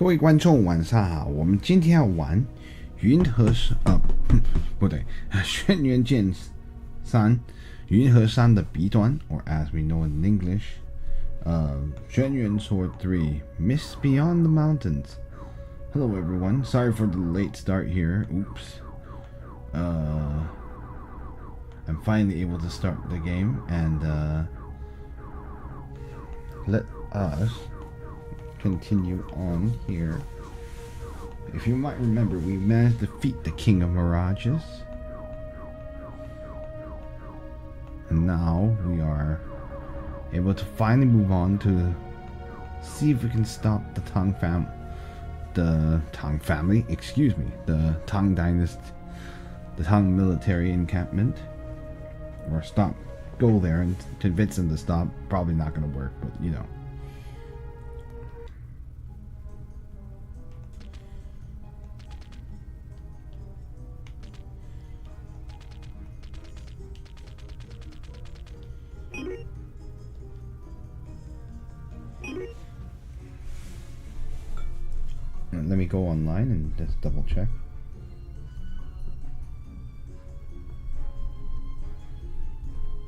各位观众晚上好，我们今天要玩云和山不对，轩辕剑三云和山的彼端 or as we know in English, Xuan Yuan Sword 3 Mist Beyond the Mountains. Hello everyone, sorry for the late start here. Oops. I'm finally able to start the game, and let us continue on here. If you might remember, we managed to defeat the King of Mirages, and now we are able to finally move on to see if we can stop the Tang family, excuse me, the Tang dynasty, the Tang military encampment, or go there and convince them to stop. Probably not going to work, but you know. Let me go online and just double check.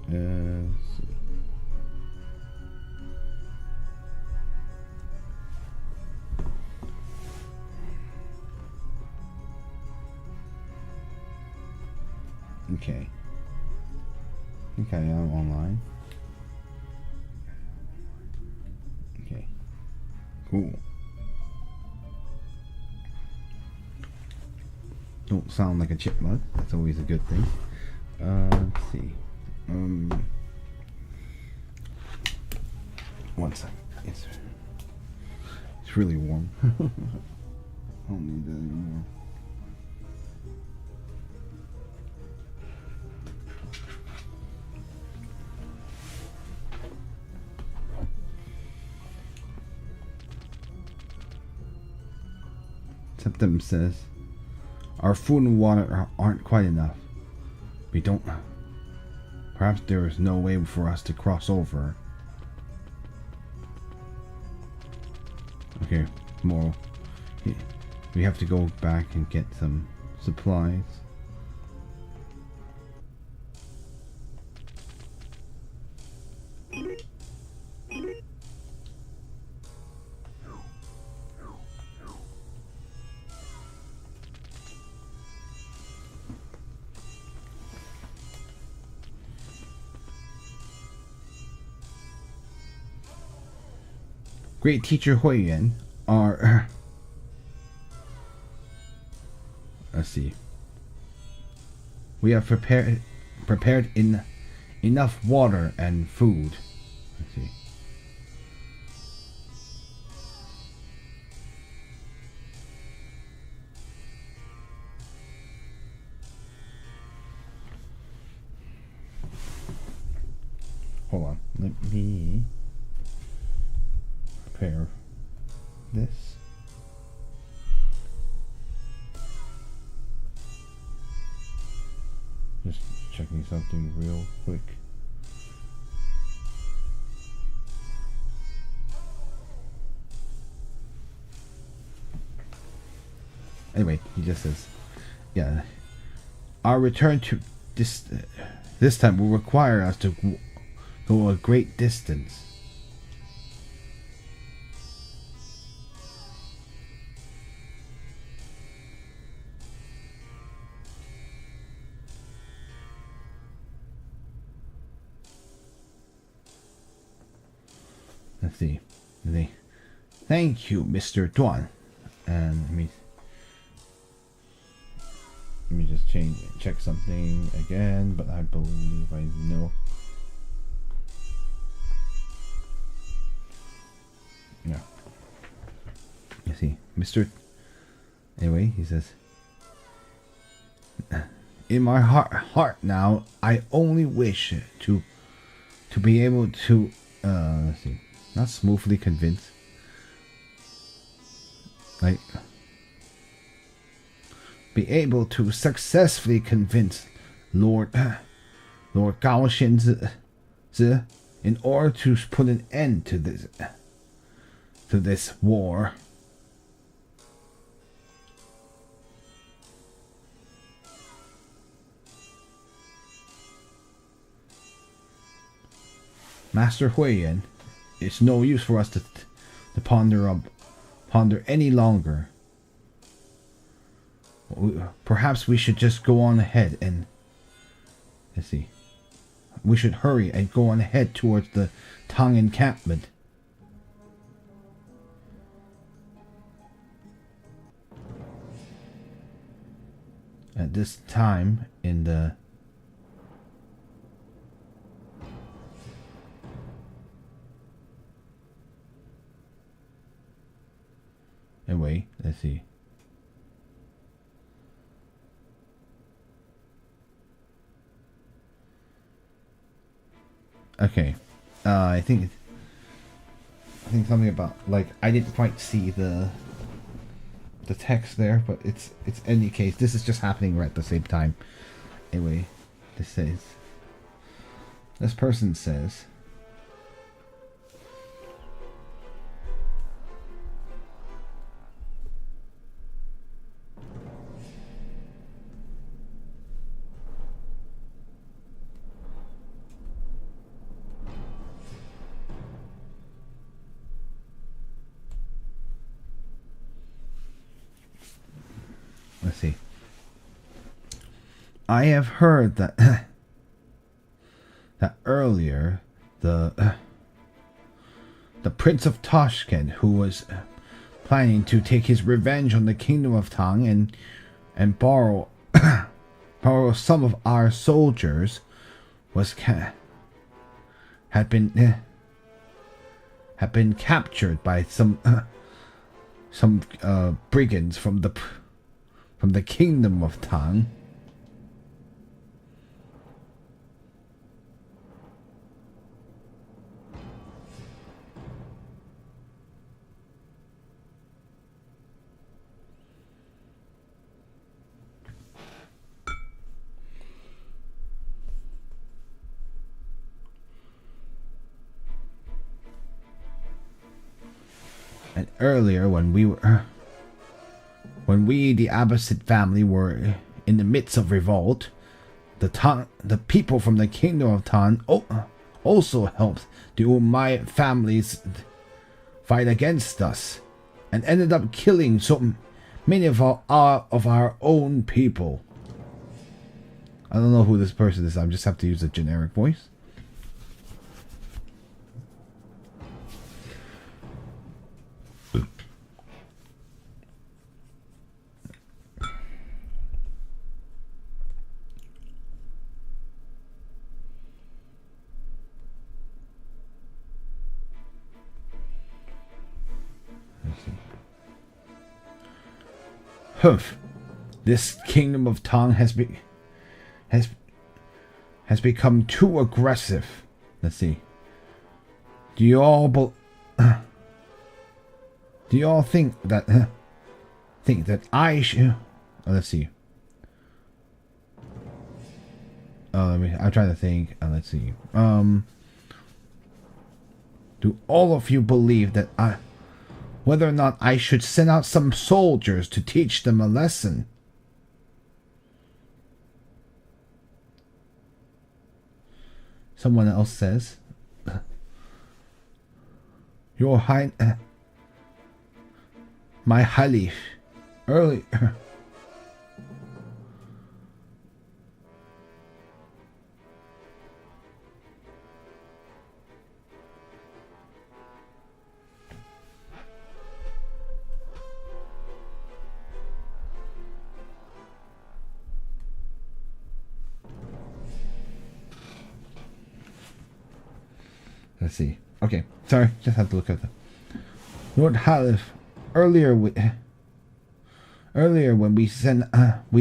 Let's see. Okay. Okay, I'm online. Okay. Cool. Don't sound like a chipmunk. That's always a good thing. Let's see. One sec. It's really warm. I don't need that anymore. Septum says, our food and water aren't quite enough. We don't... Perhaps there is no way for us to cross over. Okay, more. We have to go back and get some supplies. Great teacher Hui Yuan are let's see. We have prepared enough water and food. Let's see. Hold on. Let me prepare this. Just checking something real quick. Anyway, he just says, yeah, our return to this time will require us to go a great distance. Let's see. Thank you, Mr. Duan. And let me just check something again, but I believe I know. Yeah. You see, Mr. Anyway, he says, in my heart now, I only wish to be able to let's see. Not smoothly convince. Like, be able to successfully convince Lord Gao Xianzi in order to put an end to this war. Master Huiyan, it's no use for us to ponder any longer. Perhaps we should just go on ahead and let's see. We should hurry and go on ahead towards the Tang encampment. At this time in the anyway, let's see. Okay, I think something about like I didn't quite see the text there, but it's any case. This is just happening right at the same time. Anyway, this person says. Let's see. I have heard that that earlier the Prince of Tashkent, who was planning to take his revenge on the Kingdom of Tang and borrow some of our soldiers, had been captured by some brigands from the Kingdom of Tang. And earlier, when we, the Abbasid family, were in the midst of revolt, the people from the Kingdom of Tang also helped the Umayyad families fight against us, and ended up killing so many of our own people. I don't know who this person is. I just have to use a generic voice. Humph. This Kingdom of Tang has become too aggressive. Let's see. Do you all think that I should? Let's see. I'm trying to think. Let's see. Do all of you believe that whether or not I should send out some soldiers to teach them a lesson? Someone else says, Your Highness, my Halif, earlier. Let's see. Okay, sorry, just had to look at that. Lord Halif, earlier when we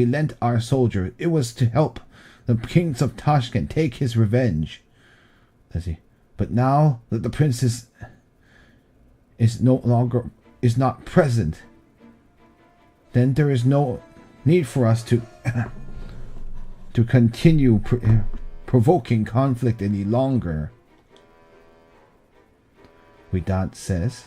lent our soldier, it was to help the kings of Tashkent take his revenge. Let's see. But now that the princess is not present, then there is no need for us to continue provoking conflict any longer. Widad says.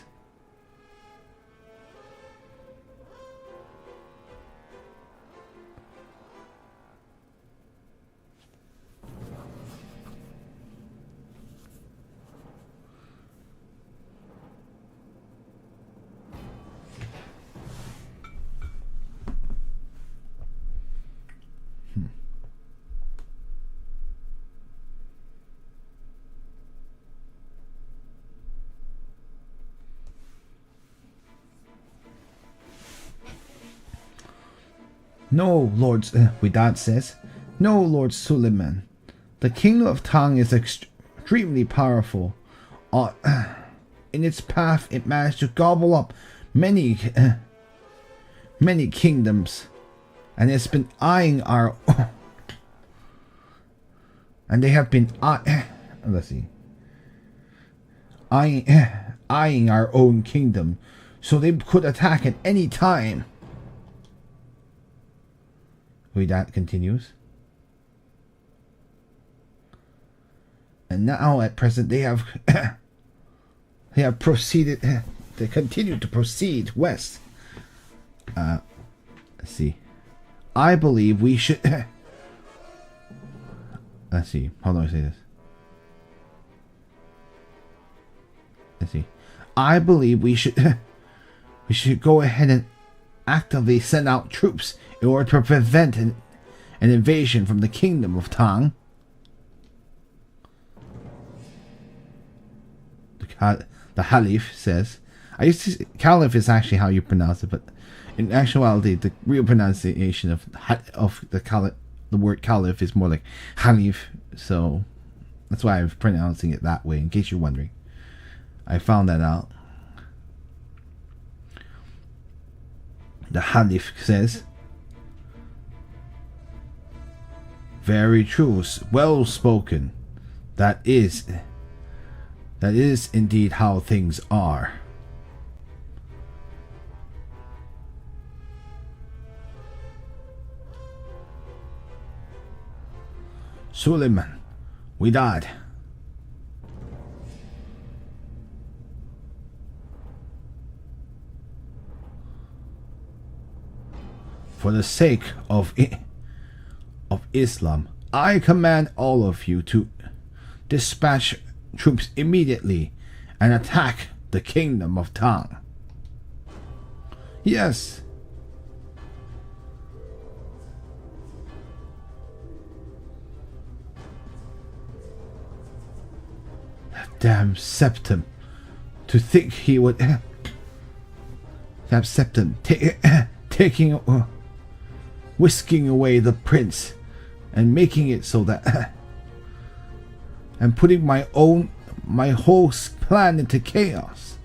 No, Lord, Widad says. No, Lord Suleiman. The kingdom of Tang is extremely powerful. In its path, it managed to gobble up many kingdoms, and it's been eyeing our. And they have been let's see, eyeing our own kingdom, so they could attack at any time. That continues. And now at present they have proceeded. They continue to proceed west. Let's see. I believe we should. Let's see. How do I say this? Let's see. I believe we should go ahead and actively send out troops in order to prevent an invasion from the kingdom of Tang. The Caliph says. Caliph is actually how you pronounce it, but in actuality, the real pronunciation of the word Caliph is more like Caliph. So that's why I'm pronouncing it that way. In case you're wondering, I found that out. The Caliph says, "Very true, well spoken. That is indeed how things are." Suleiman, Widad. For the sake of Islam, I command all of you to dispatch troops immediately and attack the kingdom of Tang. Yes. That damn Septim. To think he would that Septim taking whisking away the prince and making it so that and putting my whole plan into chaos.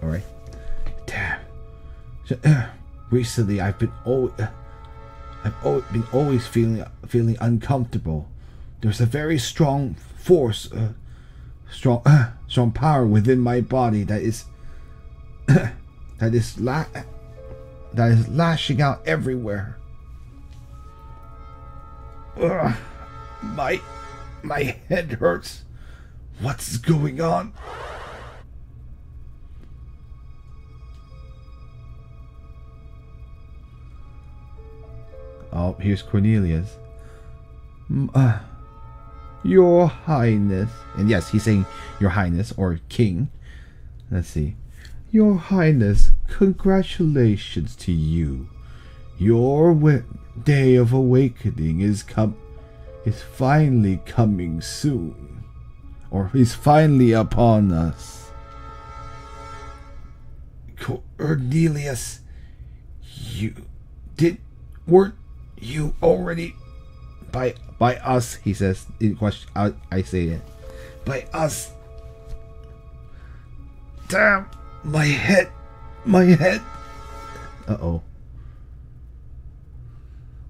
All right. Damn. So, recently, I've been always feeling uncomfortable. There's a very strong force, strong power within my body that is lashing out everywhere. Ugh, my head hurts. What's going on? Oh, here's Cornelius. Your Highness. And yes, he's saying Your Highness or King. Let's see. Your Highness, congratulations to you. Your day of awakening is finally coming soon. Or is finally upon us. Cornelius, weren't you already by us, he says in question. I say it by us. Damn, my head. Uh-oh.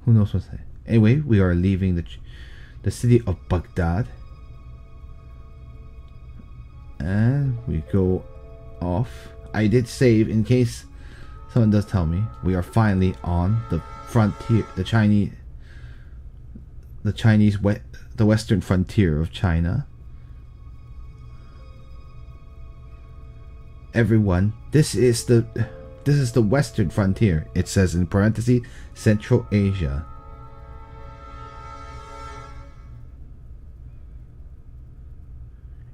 Who knows what's that? Anyway, we are leaving the city of Baghdad, and we go off. I did save in case someone does tell me. We are finally on the frontier, the western frontier of China. Everyone, this is the western frontier. It says in parentheses, Central Asia.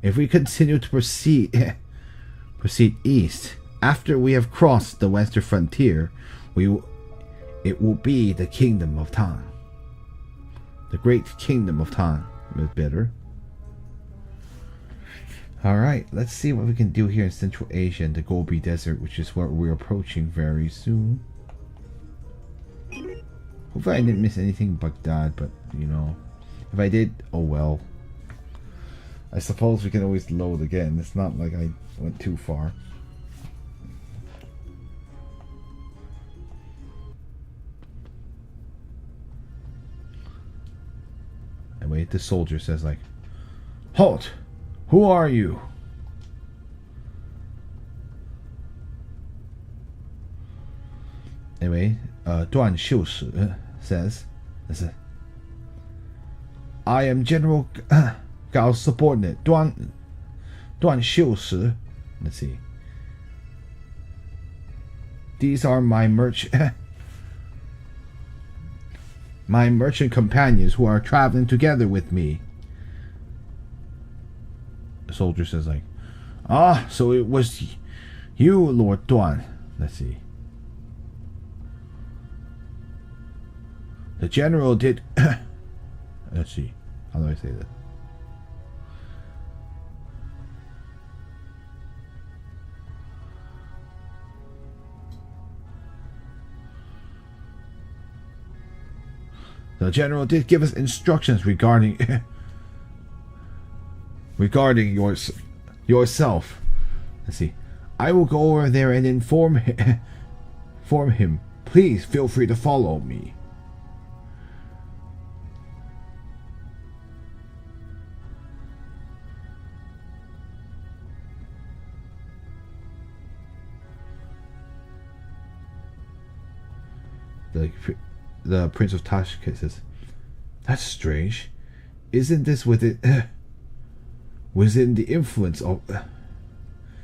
If we continue to proceed east, after we have crossed the western frontier, it will be the kingdom of Tang. The great kingdom of Tang is better. Alright, let's see what we can do here in Central Asia and the Gobi Desert, which is what we're approaching very soon. Hopefully I didn't miss anything but that, but you know, if I did, oh well. I suppose we can always load again. It's not like I went too far. Anyway, the soldier says like, "Halt! Who are you?" Anyway, Duan Xiushi says, "I am General Gao's subordinate, Duan Xiushi. Let's see. These are my merchant companions who are traveling together with me." The soldier says like, "Ah, so it was you, Lord Duan." Let's see. The general did let's see. How do I say that? The general did give us instructions regarding yourself. Let's see. I will go over there and inform him. Please feel free to follow me. The Prince of Tashkent says, "That's strange. Isn't this within the influence of?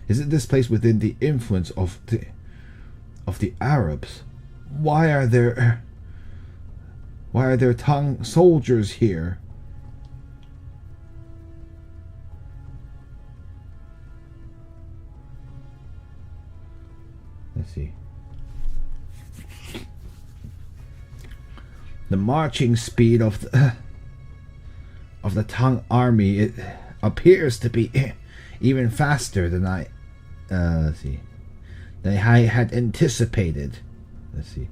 Isn't this place within the influence of the Arabs? Why are there Tang soldiers here?" Let's see. The marching speed of the Tang army, it appears to be even faster than I had anticipated. Let's see.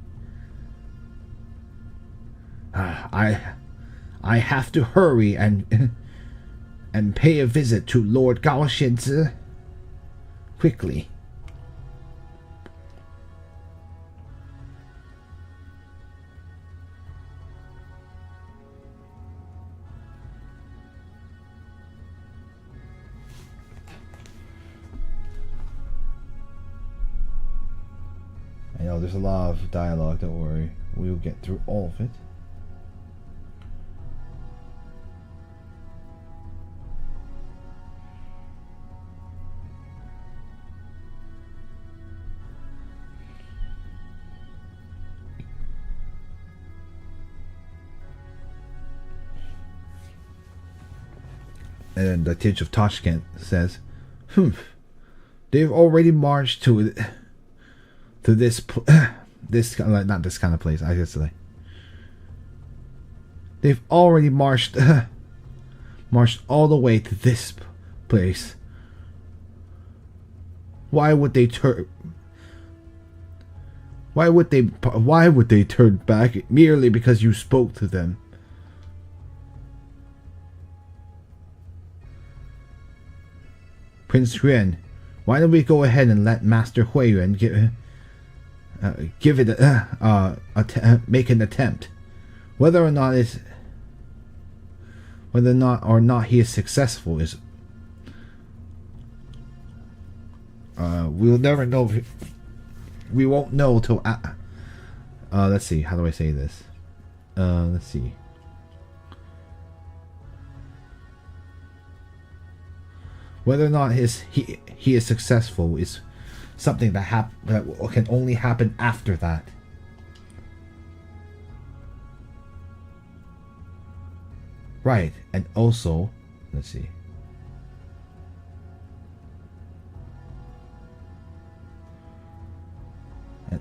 I have to hurry and pay a visit to Lord Gao Xianzi quickly. I know there's a lot of dialogue, don't worry. We'll get through all of it. And the Tidge of Tashkent says, they've already marched to this not this kind of place. I guess they've already marched all the way to this place. Why would they turn back merely because you spoke to them? Prince Yuan, why don't we go ahead and let Master Hui Yuan make an attempt. Whether or not he is successful is we'll never know. We won't know till let's see, how do I say this? Let's see. Whether or not he is successful is something that can only happen after that. Right, and also, let's see.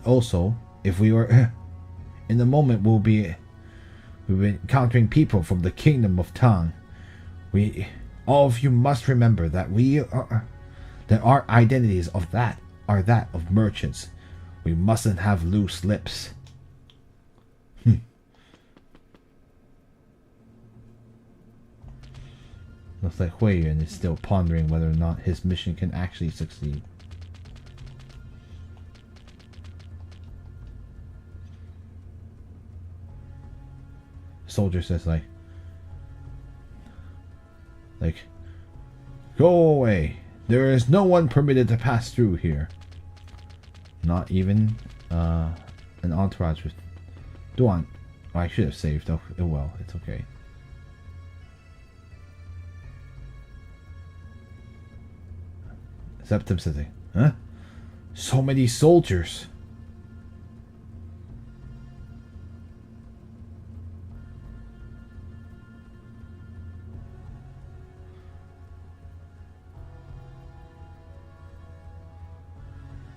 also, if we were in the moment, we'll be encountering people from the kingdom of Tang. All of you must remember that our identities are that of merchants. We mustn't have loose lips. Looks like Hui Yuan is still pondering whether or not his mission can actually succeed. Soldier says like, go away. There is no one permitted to pass through here. Not even an entourage with Duan. Oh, I should have saved. Oh well, it's okay. Septim says, huh? So many soldiers.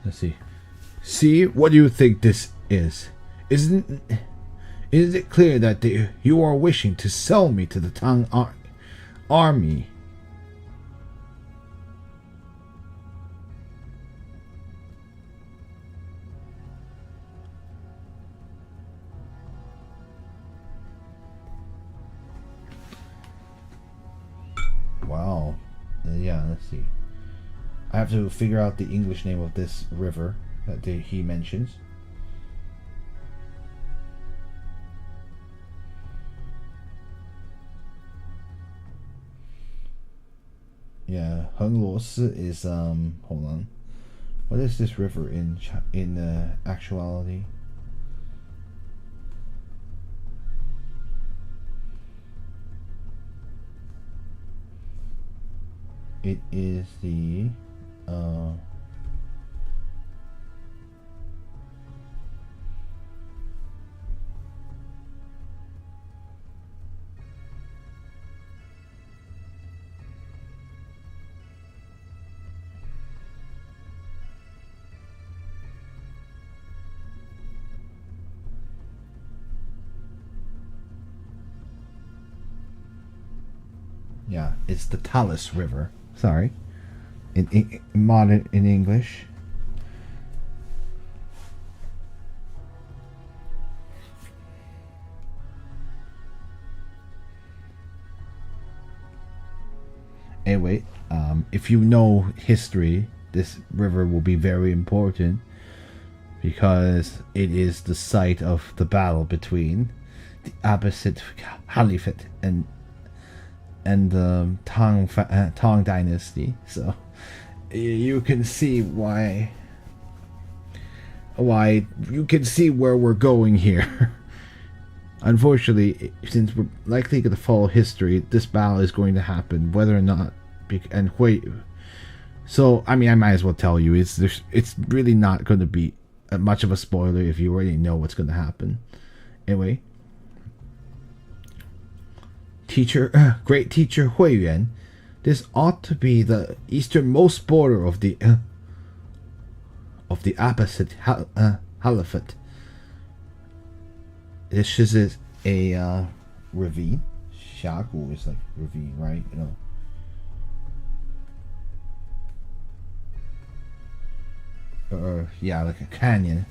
Let's see. See, what do you think this is? Isn't it clear that you are wishing to sell me to the Tang army? Wow. Yeah, let's see. I have to figure out the English name of this river that he mentions. Yeah, Hengluosi is hold on. What is this river in actuality? It is the yeah, it's the Talus River. Sorry, in modern in English. Anyway, if you know history, this river will be very important because it is the site of the battle between the Abbasid Caliphate and the Tang Dynasty. So you can see why you can see where we're going here. Unfortunately, since we're likely going to follow history, this battle is going to happen, whether or not. And wait, so I mean, I might as well tell you, it's really not going to be much of a spoiler if you already know what's going to happen. Anyway, great teacher Hui Yuan, this ought to be the easternmost border of the Abbasid Caliphate. This is a ravine. Xiagu is like ravine, right? You know. Yeah, like a canyon.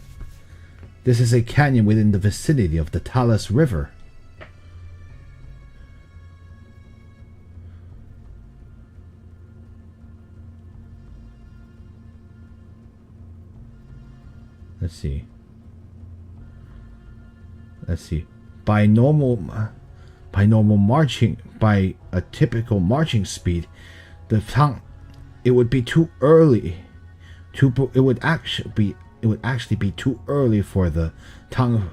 This is a canyon within the vicinity of the Talus River. Let's see. By a typical marching speed, it would be too early. It would actually be too early for the Tang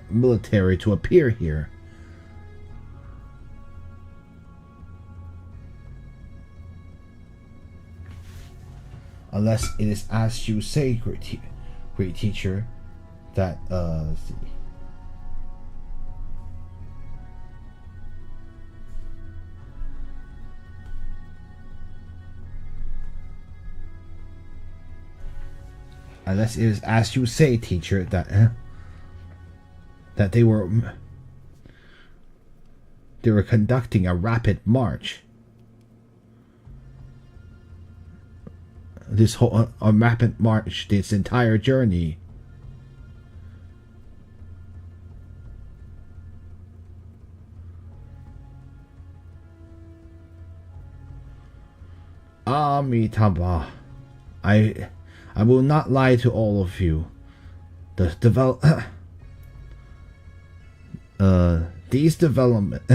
military to appear here. Unless it is as you say, great teacher, that let's see. Unless it is as you say, teacher, that they were conducting a rapid march. This whole a rapid march, this entire journey. Amitabha, I will not lie to all of you. These developments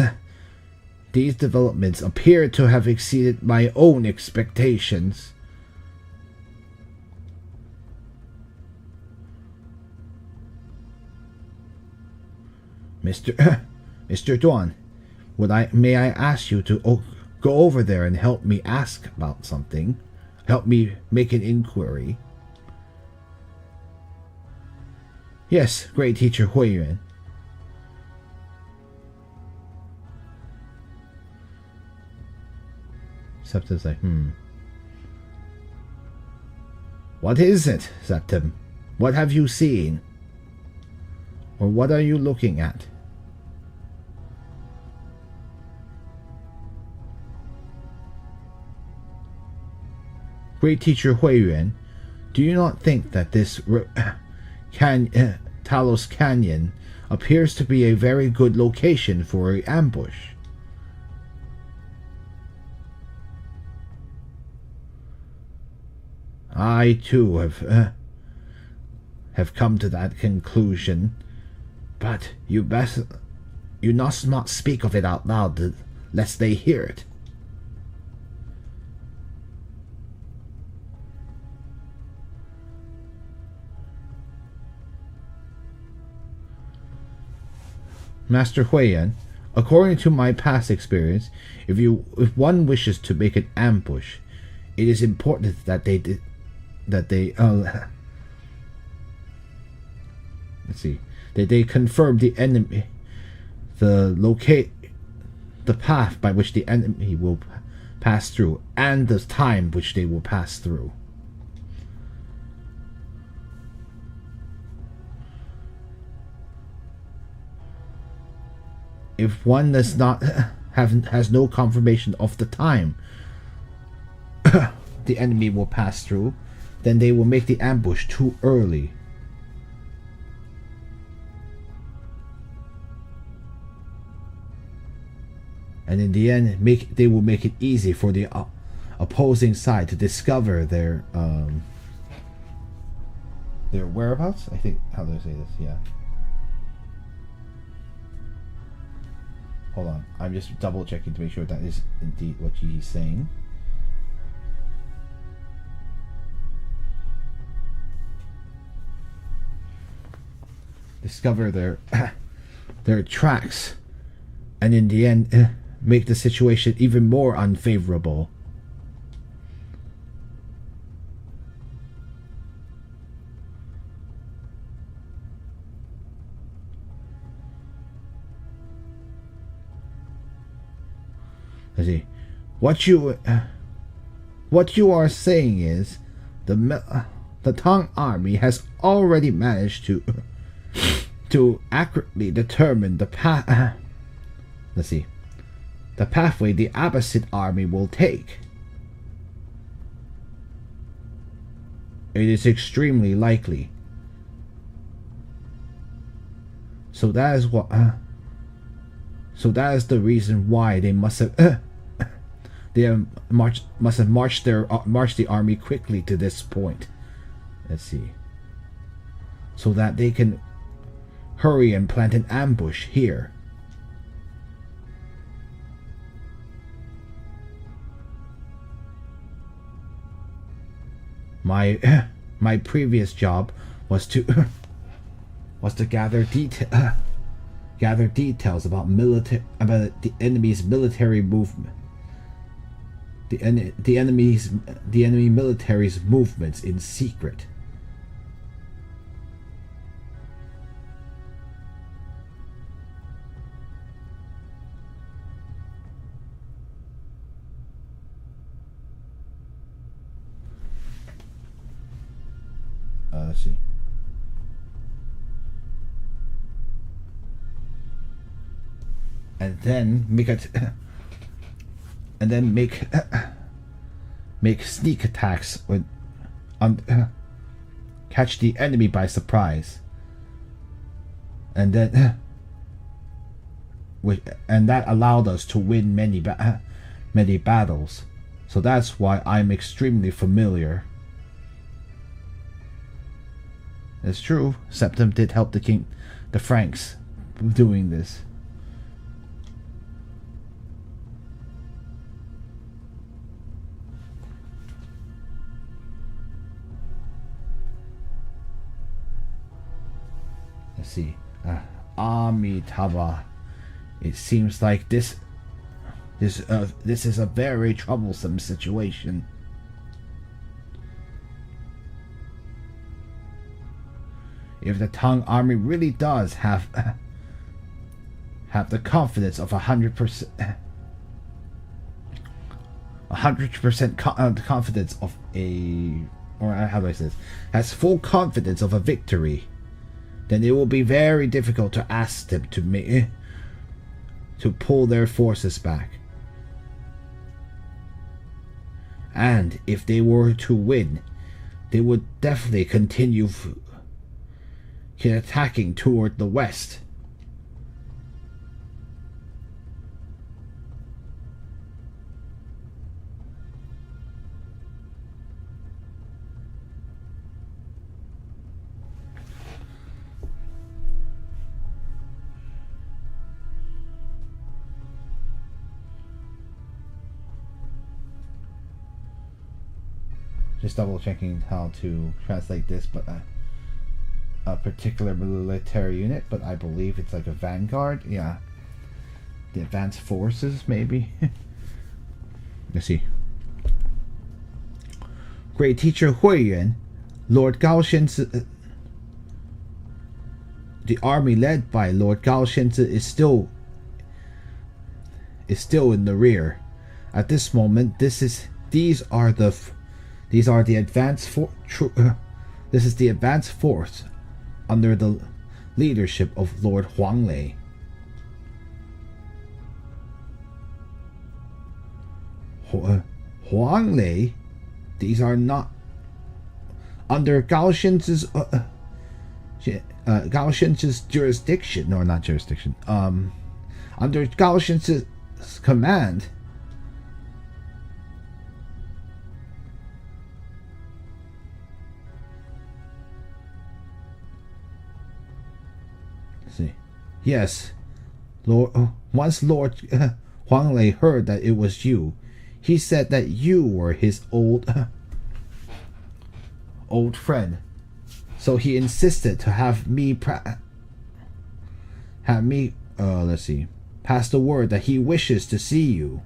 appear to have exceeded my own expectations. Mr. Duan, may I ask you to go over there and help me ask about something? Help me make an inquiry. Yes, great teacher Xuan Yuan. Septim's like, What is it, Septim? What have you seen? Or what are you looking at? Great teacher Xuan Yuan, do you not think that this Talos Canyon appears to be a very good location for an ambush? I too have come to that conclusion, but you must not speak of it out loud, lest they hear it. Master Xuan Yuan, according to my past experience, if one wishes to make an ambush, it is important that they confirm the enemy, the path by which the enemy will pass through, and the time which they will pass through. If one does not has no confirmation of the time the enemy will pass through, then they will make the ambush too early. And in the end, they will make it easy for the opposing side to discover their whereabouts. I think, how do I say this? Yeah. Hold on, I'm just double checking to make sure that is indeed what he's saying. Discover their tracks, and in the end make the situation even more unfavorable. Let's see. What you are saying is the Tang army has already managed to accurately determine the path. Let's see. The pathway the Abbasid army will take. It is extremely likely. So that is what. So that is the reason why they must have. Must have marched the army quickly to this point. Let's see. So that they can hurry and plant an ambush here. My previous job was to gather details about the enemy's military movement. The enemy military's movements in secret. Let's see. And then make it, and then make sneak attacks with, catch the enemy by surprise, and then, and that allowed us to win many battles. So that's why I'm extremely familiar. It's true, Septim did help the Franks, doing this. Let's see. Amitabha. It seems like this is a very troublesome situation. If the Tang army really does have the confidence of 100%, 100% confidence of a, or how do I say this, has full confidence of a victory, then it will be very difficult to ask them to pull their forces back. And if they were to win, they would definitely continue attacking toward the west. Just double checking how to translate this, but a particular military unit, but I believe it's like a vanguard. Yeah, the advanced forces, maybe. Let's see. Great teacher Hui Yuan, Lord Gao Shenzi, the army led by Lord Gao Shenzi is still in the rear. At this moment, these are the advanced this is the advanced force under the leadership of Lord Huang Lei. Huang Lei, these are not under Gao Shenzi's jurisdiction, or not jurisdiction. Under Gao Shenzi's command. Yes, once Lord Huang Lei heard that it was you, he said that you were his old friend. So he insisted to have me let's see, pass the word that he wishes to see you.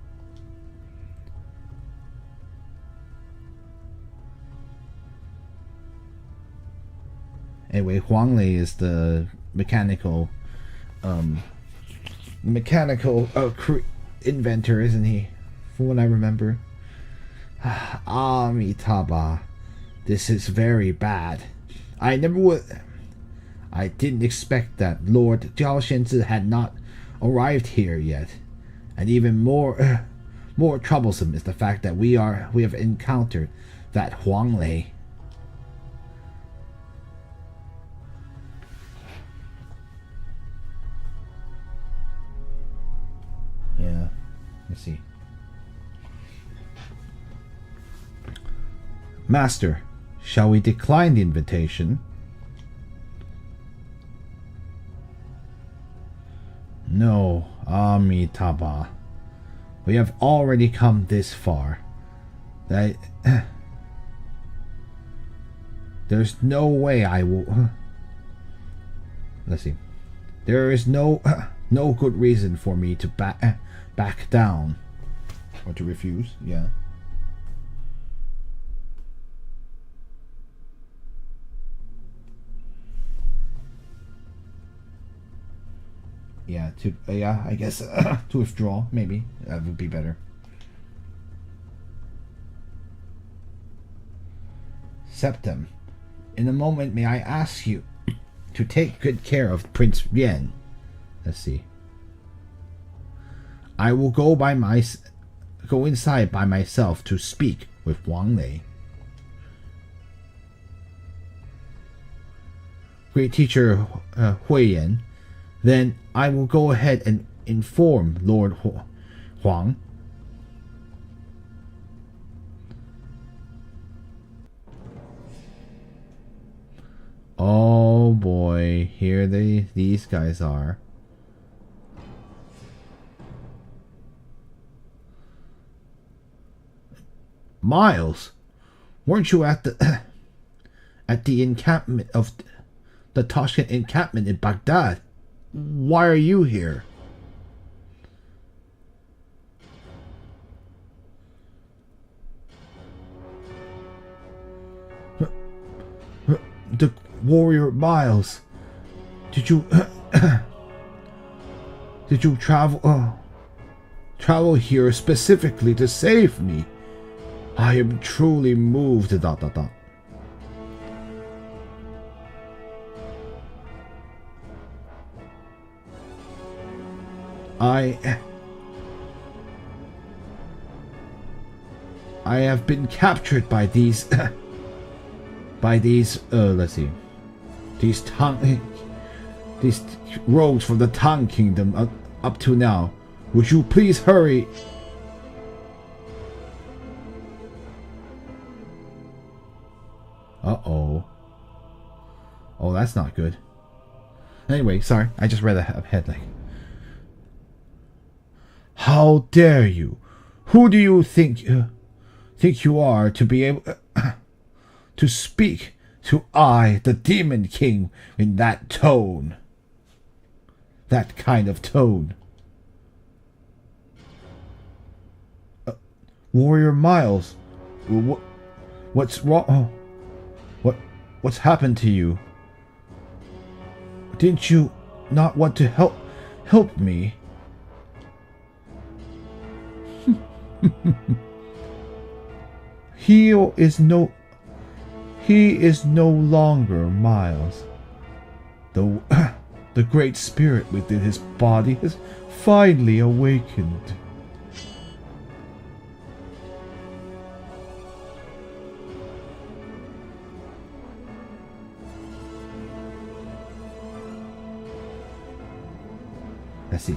Anyway, Huang Lei is the mechanical inventor, isn't he? From what I remember. Amitabha, this is very bad. I didn't expect that Lord Zhao Shenzi had not arrived here yet, and even more troublesome is the fact that we have encountered that Huang Lei. Yeah, let's see. Master, shall we decline the invitation? No, Amitabha. We have already come this far. There's no way I will. Let's see. There is no good reason for me to back down or to refuse. Yeah. Yeah, I guess to withdraw, maybe that would be better. Septim, In a moment, may I ask you to take good care of Prince Yuan? Let's see. I will go inside by myself to speak with Wang Lei. Great teacher Huiyan, then I will go ahead and inform Lord Huang. Oh boy, here these guys are. Miles, weren't you at the encampment of the Tashkent encampment in Baghdad? Why are you here? The warrior Miles, did you travel here specifically to save me? I am truly moved. I have been captured by these let's see, these rogues from the Tang Kingdom up to now. Would you please hurry? Uh-oh. Oh, that's not good. Anyway, sorry, I just read a headline. How dare you? Who do you think you are to be able to speak to I, the Demon King, in that tone? That kind of tone. Warrior Miles, what's wrong? What's happened to you? Didn't you not want to help me? He is no longer Miles. The great spirit within his body has finally awakened. Let's see.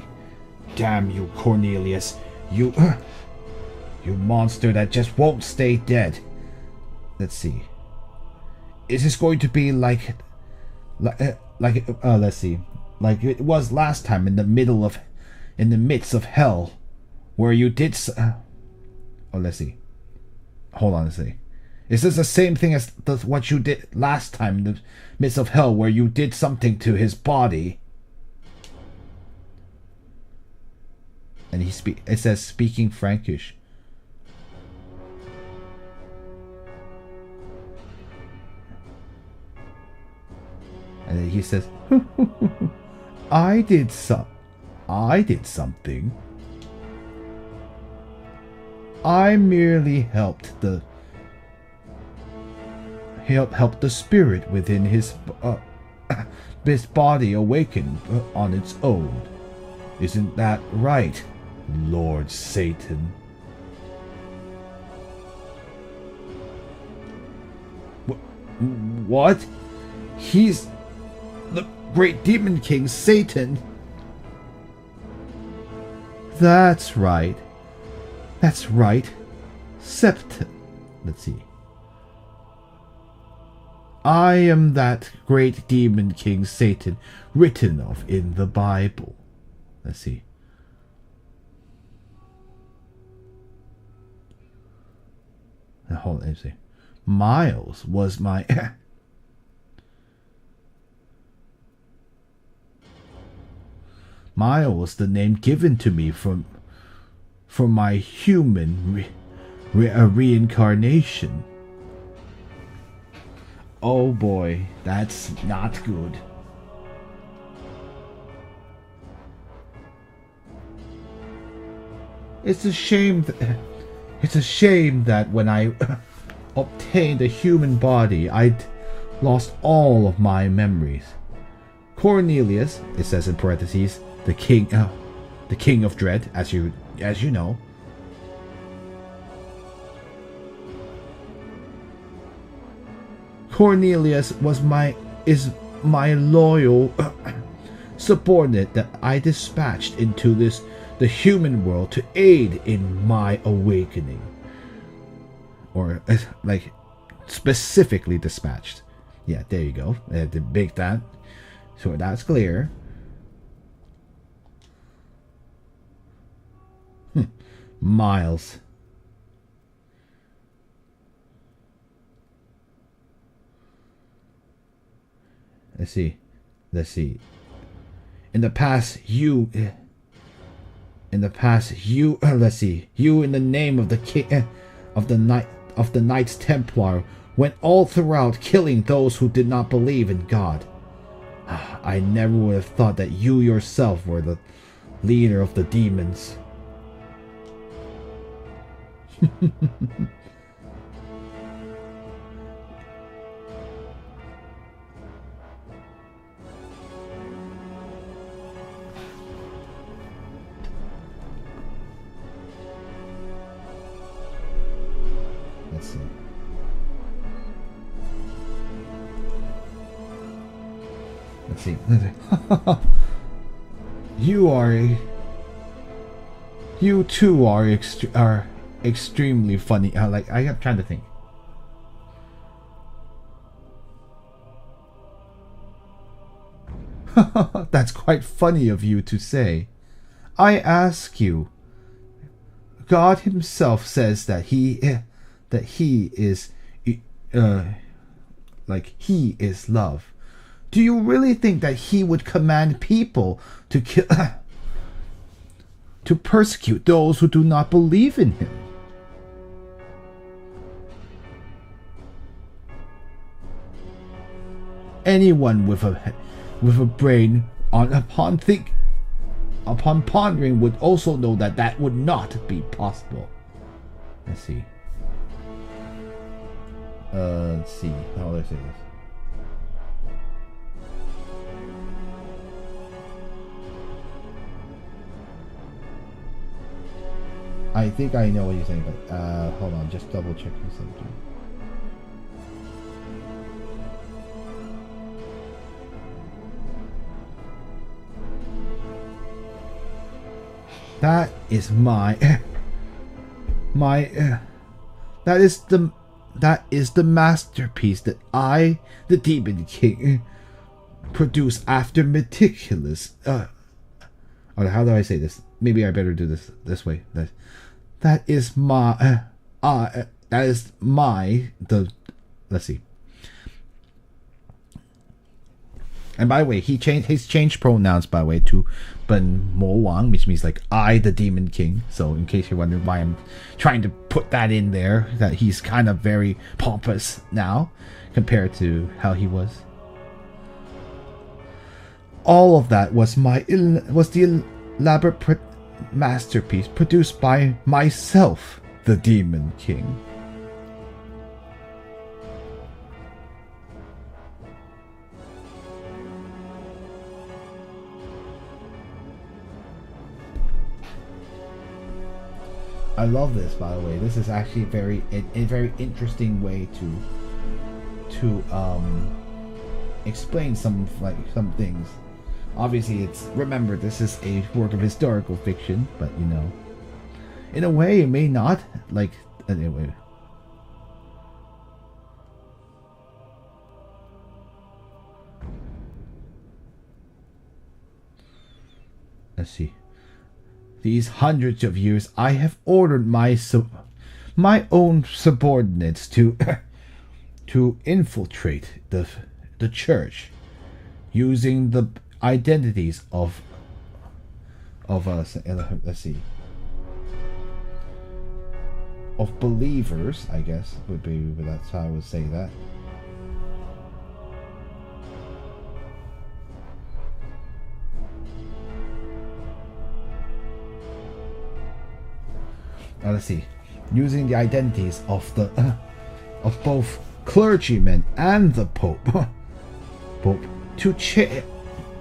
Damn you, Cornelius. You monster that just won't stay dead. Let's see. Is this going to be like let's see, like it was last time in the midst of hell, where you did let's see. Hold on, let's see. Is this the same thing as what you did last time in the midst of hell, where you did something to his body? And it says speaking Frankish. And then he says, I did something. I merely helped the spirit within his body awaken on its own. Isn't that right, Lord Satan? What? He's the great demon king, Satan. That's right. Septon. Let's see. I am that great demon king, Satan, written of in the Bible. Let's see. Now hold on, let's see. Miles was my Miles was the name given to me from my human reincarnation. Oh boy, that's not good. It's a shame that when I obtained a human body, I lost all of my memories. Cornelius, it says in parentheses, the king of dread, as you know. Cornelius is my loyal subordinate that I dispatched into the human world to aid in my awakening. Or like specifically dispatched. Yeah, there you go. I had to make that so that's clear. Miles. Let's see. In the past, you, let's see. You, in the name of the king, of the Knights Templar, went all throughout killing those who did not believe in God. I never would have thought that you yourself were the leader of the demons. Let's see. You too are extremely funny. Like I am trying to think. That's quite funny of you to say. I ask you. God Himself says that He is He is love. Do you really think that He would command people to kill, to persecute those who do not believe in Him? Anyone with a brain upon pondering would also know that that would not be possible. Let's see. Let's see. How do I say this? I think I know what you're saying, but hold on, just double checking something. That is that is the masterpiece that I, the Demon King, produce after meticulous. How do I say this? Maybe I better do this way. Let's see. And by the way, he's changed pronouns by the way to Ben Mo Wang, which means like I, the Demon King. So in case you're wondering why I'm trying to put that in there, that he's kind of very pompous now compared to how he was. All of that was the elaborate masterpiece produced by myself, the Demon King. I love this, by the way. This is actually a very interesting way to explain some things. Obviously, remember this is a work of historical fiction, but you know, in a way, it may not. Like anyway. Let's see. These hundreds of years, I have ordered my own subordinates to infiltrate the church, using the identities of us. Let's see. Of believers, I guess would be. That's how I would say that. Let's see, using the identities of both clergymen and the Pope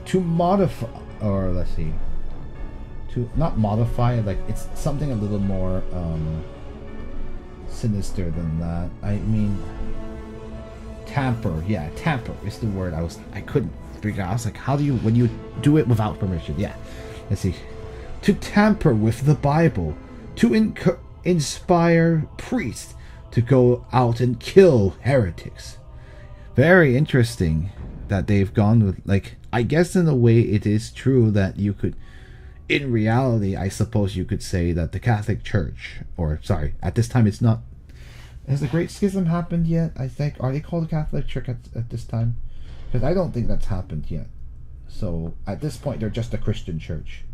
to modify, or let's see, to not modify, like it's something a little more sinister than that. I mean, tamper. Yeah, tamper is the word I couldn't figure out. I was like, how do you, when you do it without permission? Yeah, let's see, to tamper with the Bible, to inspire priests to go out and kill heretics. Very interesting that they've gone with, like, I guess in a way it is true that you could, in reality, I suppose you could say that the Catholic Church, or sorry, at this time it's not, has the Great Schism happened yet? I think, are they called the Catholic Church at this time? Because I don't think that's happened yet. So at this point they're just a Christian church.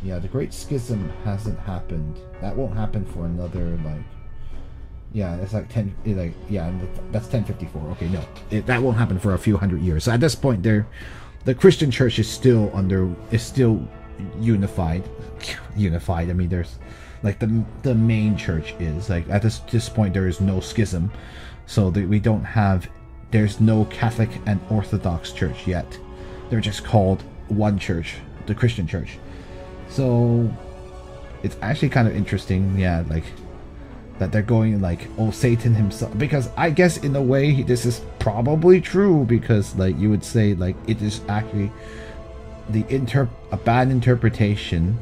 Yeah, the Great Schism hasn't happened. That won't happen for another, like, yeah, it's like 10, like, yeah, that's 1054. Okay, no, that won't happen for a few hundred years. So at this point, the Christian church is still unified. I mean, there's, like, the main church is, like, at this point there is no schism, so that we don't have, there's no Catholic and Orthodox church yet. They're just called one church, the Christian church. So it's actually kind of interesting, yeah, like, that they're going like, oh, Satan himself, because I guess in a way this is probably true, because, like, you would say, like, it is actually a bad interpretation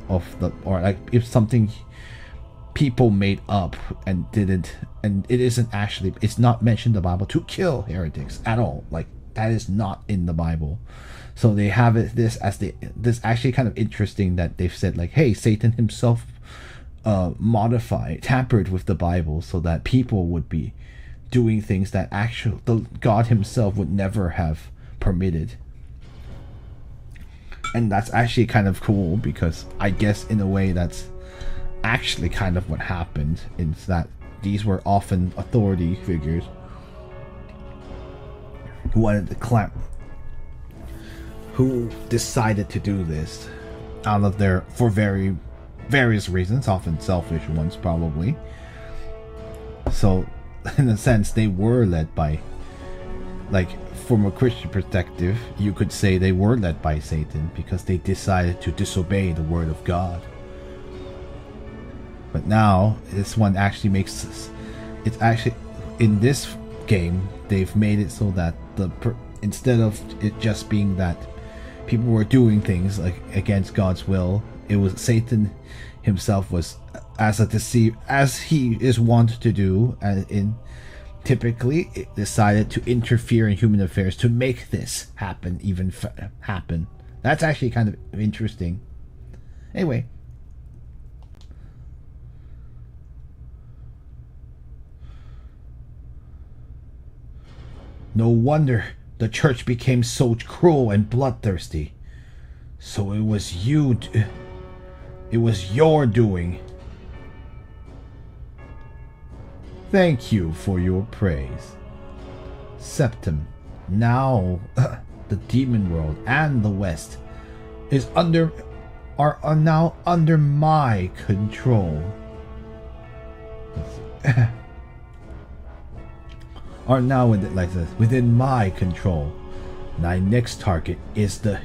of the, or like if something people made up and didn't, and it isn't actually, it's not mentioned in the Bible to kill heretics at all. Like, that is not in the Bible. So they have it this as this actually kind of interesting that they've said, like, hey, Satan himself tampered with the Bible so that people would be doing things that the God himself would never have permitted. And that's actually kind of cool, because I guess in a way that's actually kind of what happened, is that these were often authority figures who wanted to clap, who decided to do this out of their, for various reasons, often selfish ones probably. So in a sense they were led by, like, from a Christian perspective you could say they were led by Satan, because they decided to disobey the word of God. But now this one actually makes, it's actually, in this game they've made it so that instead of it just being that people were doing things like against God's will, it was Satan himself was, as he is wont to do, typically it decided to interfere in human affairs to make this happen, happen. That's actually kind of interesting. Anyway, no wonder the church became so cruel and bloodthirsty. So it was your doing. Thank you for your praise. Septim, now the demon world and the West are now under my control. Are now within my control. My next target is the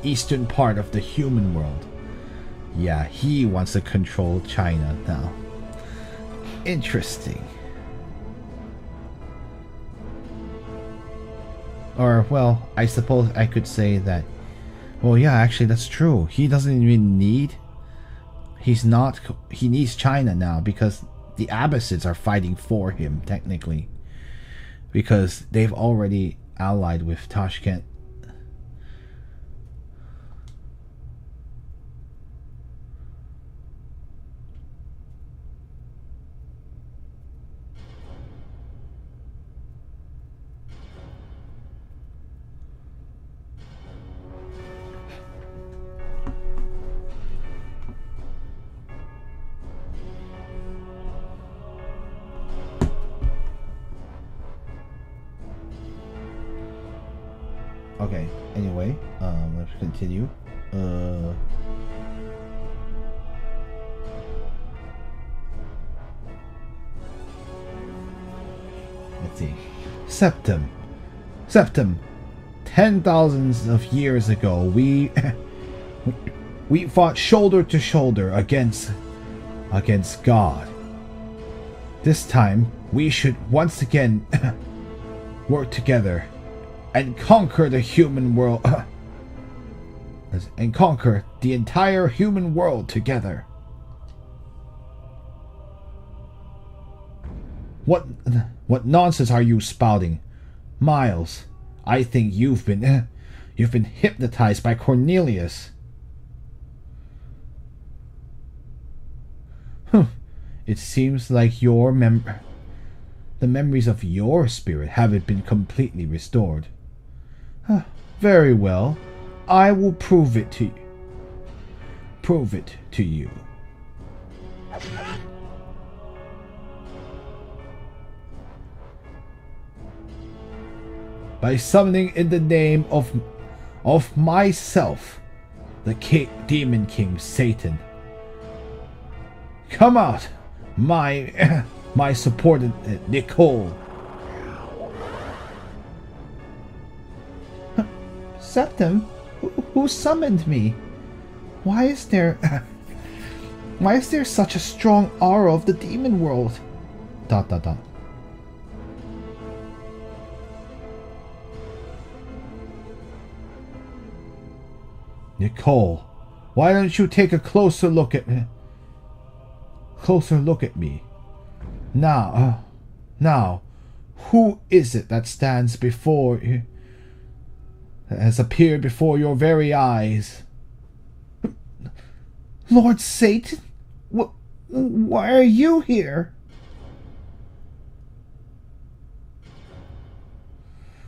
eastern part of the human world. Yeah, he wants to control China now. Interesting. Or, well, I suppose I could say that, well, yeah, actually that's true. He doesn't even need, he needs China now, because the Abbasids are fighting for him, technically, because they've already allied with Tashkent. Okay, anyway, let's continue. see. Septum. 10,000s of years ago, we fought shoulder to shoulder against God. This time, we should once again work together and conquer the human world and conquer the entire human world together. What nonsense are you spouting, Miles? I think you've been hypnotized by Cornelius. It seems like the memories of your spirit haven't been completely restored. Very well, I will prove it to you. By summoning in the name of myself, the Demon King Satan. Come out, my supported Nicole. Septum, who summoned me? Why is there such a strong aura of the demon world? ... Nicole, why don't you take a closer look at me? Now, who is it that stands before you, that has appeared before your very eyes? Lord Satan, why are you here?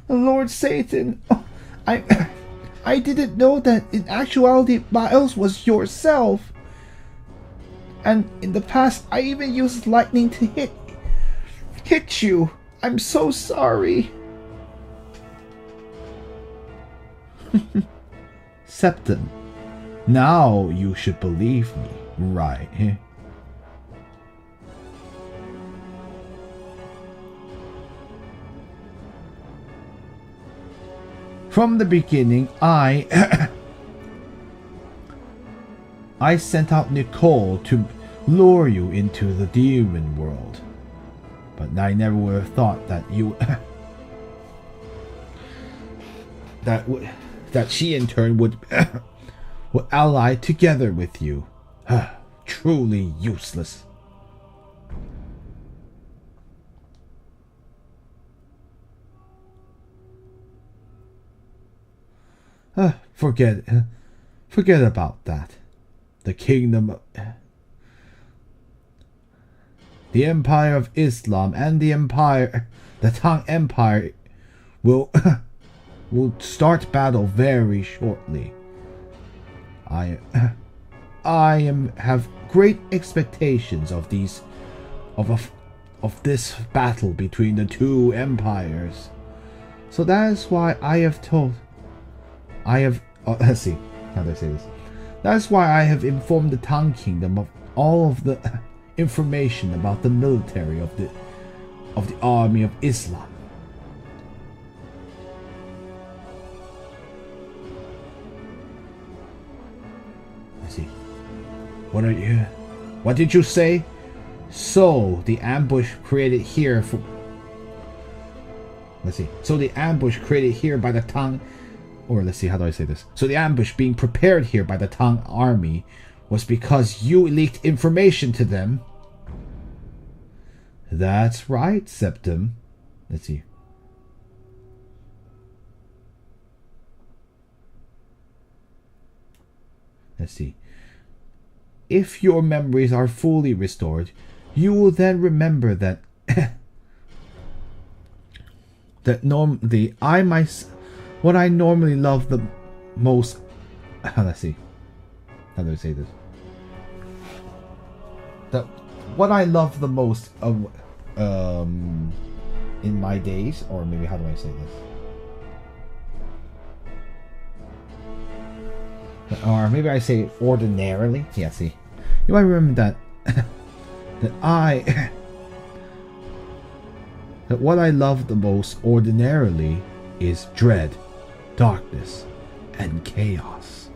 Lord Satan, I didn't know that in actuality Miles was yourself. And in the past I even used lightning to hit you. I'm so sorry. Septum, now you should believe me, right? From the beginning, I sent out Nicole to lure you into the demon world. But I never would have thought that you... that she in turn would ally together with you. Truly useless. Forget about that. The kingdom, the Empire of Islam and the Tang Empire will start battle very shortly. I have great expectations of this battle between the two empires. So that is why let's see, how do I say this? That's why I have informed the Tang Kingdom of all of the information about the military of the army of Islam. Let's see. What did you say? So the ambush created here for... Let's see. So the ambush created here by the Tang... Or let's see, how do I say this? So the ambush being prepared here by the Tang army was because you leaked information to them. That's right, Septum. Let's see. Let's see. If your memories are fully restored, you will then remember that what I normally love the most... Let's see. How do I say this? What I love the most of in my days, or maybe how do I say this? Or maybe I say ordinarily. Yeah, see. You might remember that that what I love the most ordinarily is dread, darkness, and chaos.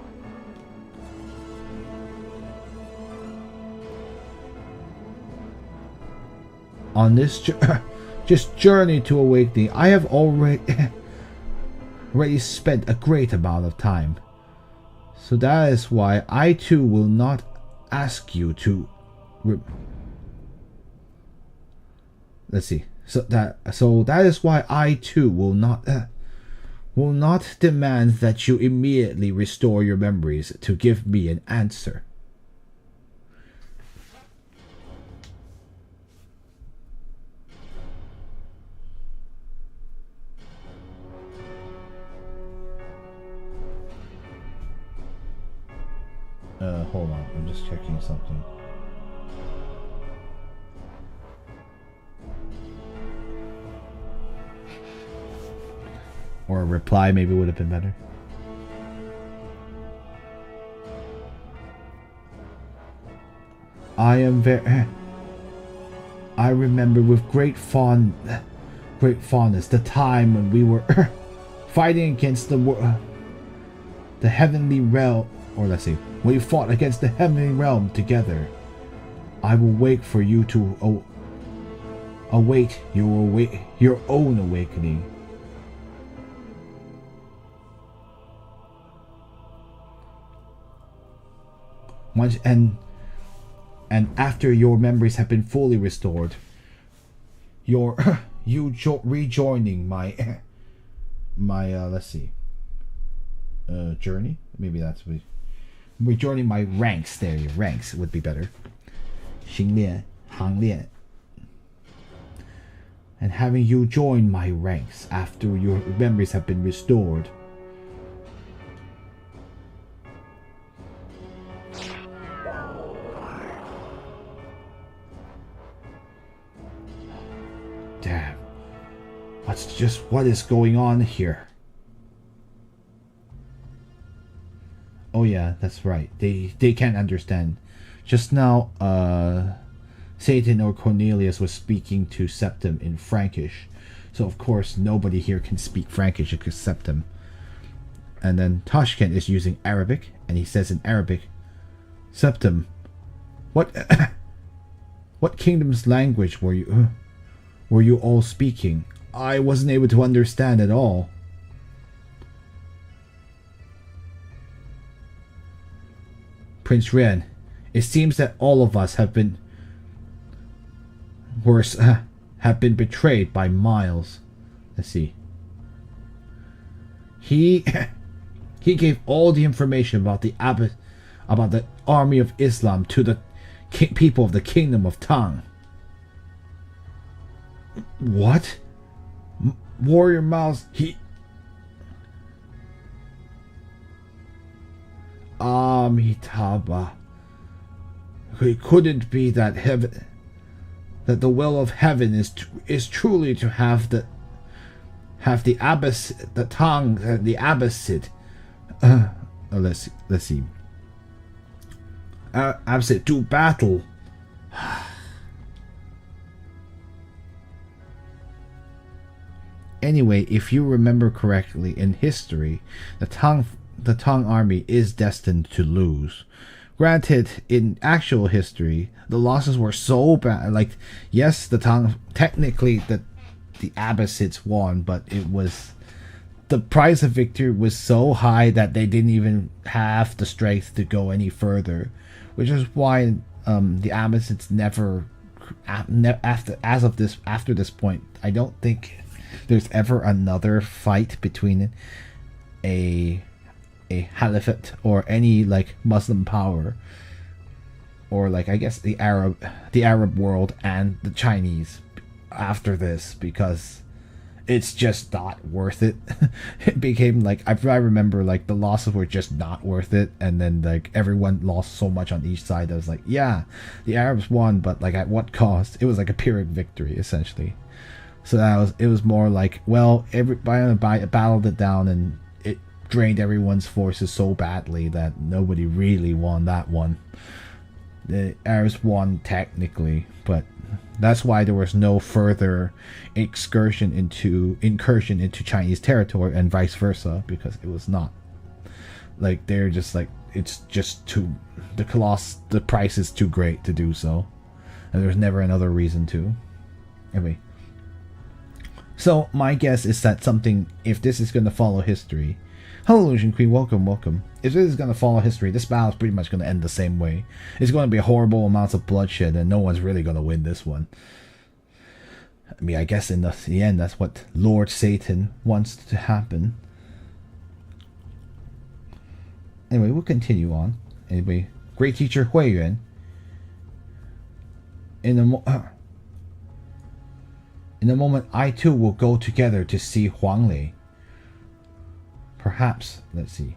On this just journey to awakening, I have already spent a great amount of time. So that is why I too will not ask you to. Let's see. So that is why I too will not demand that you immediately restore your memories to give me an answer. Hold on, I'm just checking something. Or a reply maybe would have been better. I remember with great fondness the time when we were fighting against the heavenly realm, or let's see, we fought against the heavenly realm together. I will wait for you to await your own awakening. Once and after your memories have been fully restored, rejoining my let's see, journey. Maybe that's what. Rejoining my ranks. There, your ranks would be better. 行列, 行列. And having you join my ranks after your memories have been restored. Damn. What is going on here? Oh yeah, that's right. They can't understand. Just now, Satan or Cornelius was speaking to Septim in Frankish. So of course nobody here can speak Frankish except Septim. And then Tashkent is using Arabic, and he says in Arabic, Septim, what kingdom's language were you all speaking? I wasn't able to understand at all. Prince Ren, it seems that all of us have been betrayed by Miles. Let's see. He gave all the information about the army of Islam to the people of the kingdom of Tang. What? Warrior Miles, Amitabha. It couldn't be that the will of heaven is truly to have the Tang, the Abbasid. Let's see. Abbasid do battle. Anyway, if you remember correctly, in history, the Tang army is destined to lose. Granted, in actual history, the losses were so bad. Like, yes, the Tang, technically the Abbasids won, but it was, the price of victory was so high that they didn't even have the strength to go any further, which is why the Abbasids never after this point, I don't think there's ever another fight between a Caliphate or any like Muslim power, or like I guess the Arab world and the Chinese after this, because it's just not worth it. It became like, I remember like the losses were just not worth it, and then like everyone lost so much on each side. I was like, yeah, the Arabs won, but like at what cost? It was like a Pyrrhic victory essentially. So it was more like, well, everybody battled it down, and it drained everyone's forces so badly that nobody really won that one. the Arabs won technically, but that's why there was no further incursion into Chinese territory and vice versa, because it was not like they're just like it's just too the price is too great to do so, and there's never another reason to. Anyway, so my guess is that if this is going to follow history. Hello, Illusion Queen, welcome. If this is going to follow history, this battle is pretty much going to end the same way. It's going to be horrible amounts of bloodshed, and no one's really going to win this one. I mean, I guess in the end, that's what Lord Satan wants to happen. Anyway, we'll continue on. Anyway, great teacher Xuan Yuan. In a moment, I too will go together to see Huang Lei. Perhaps, let's see.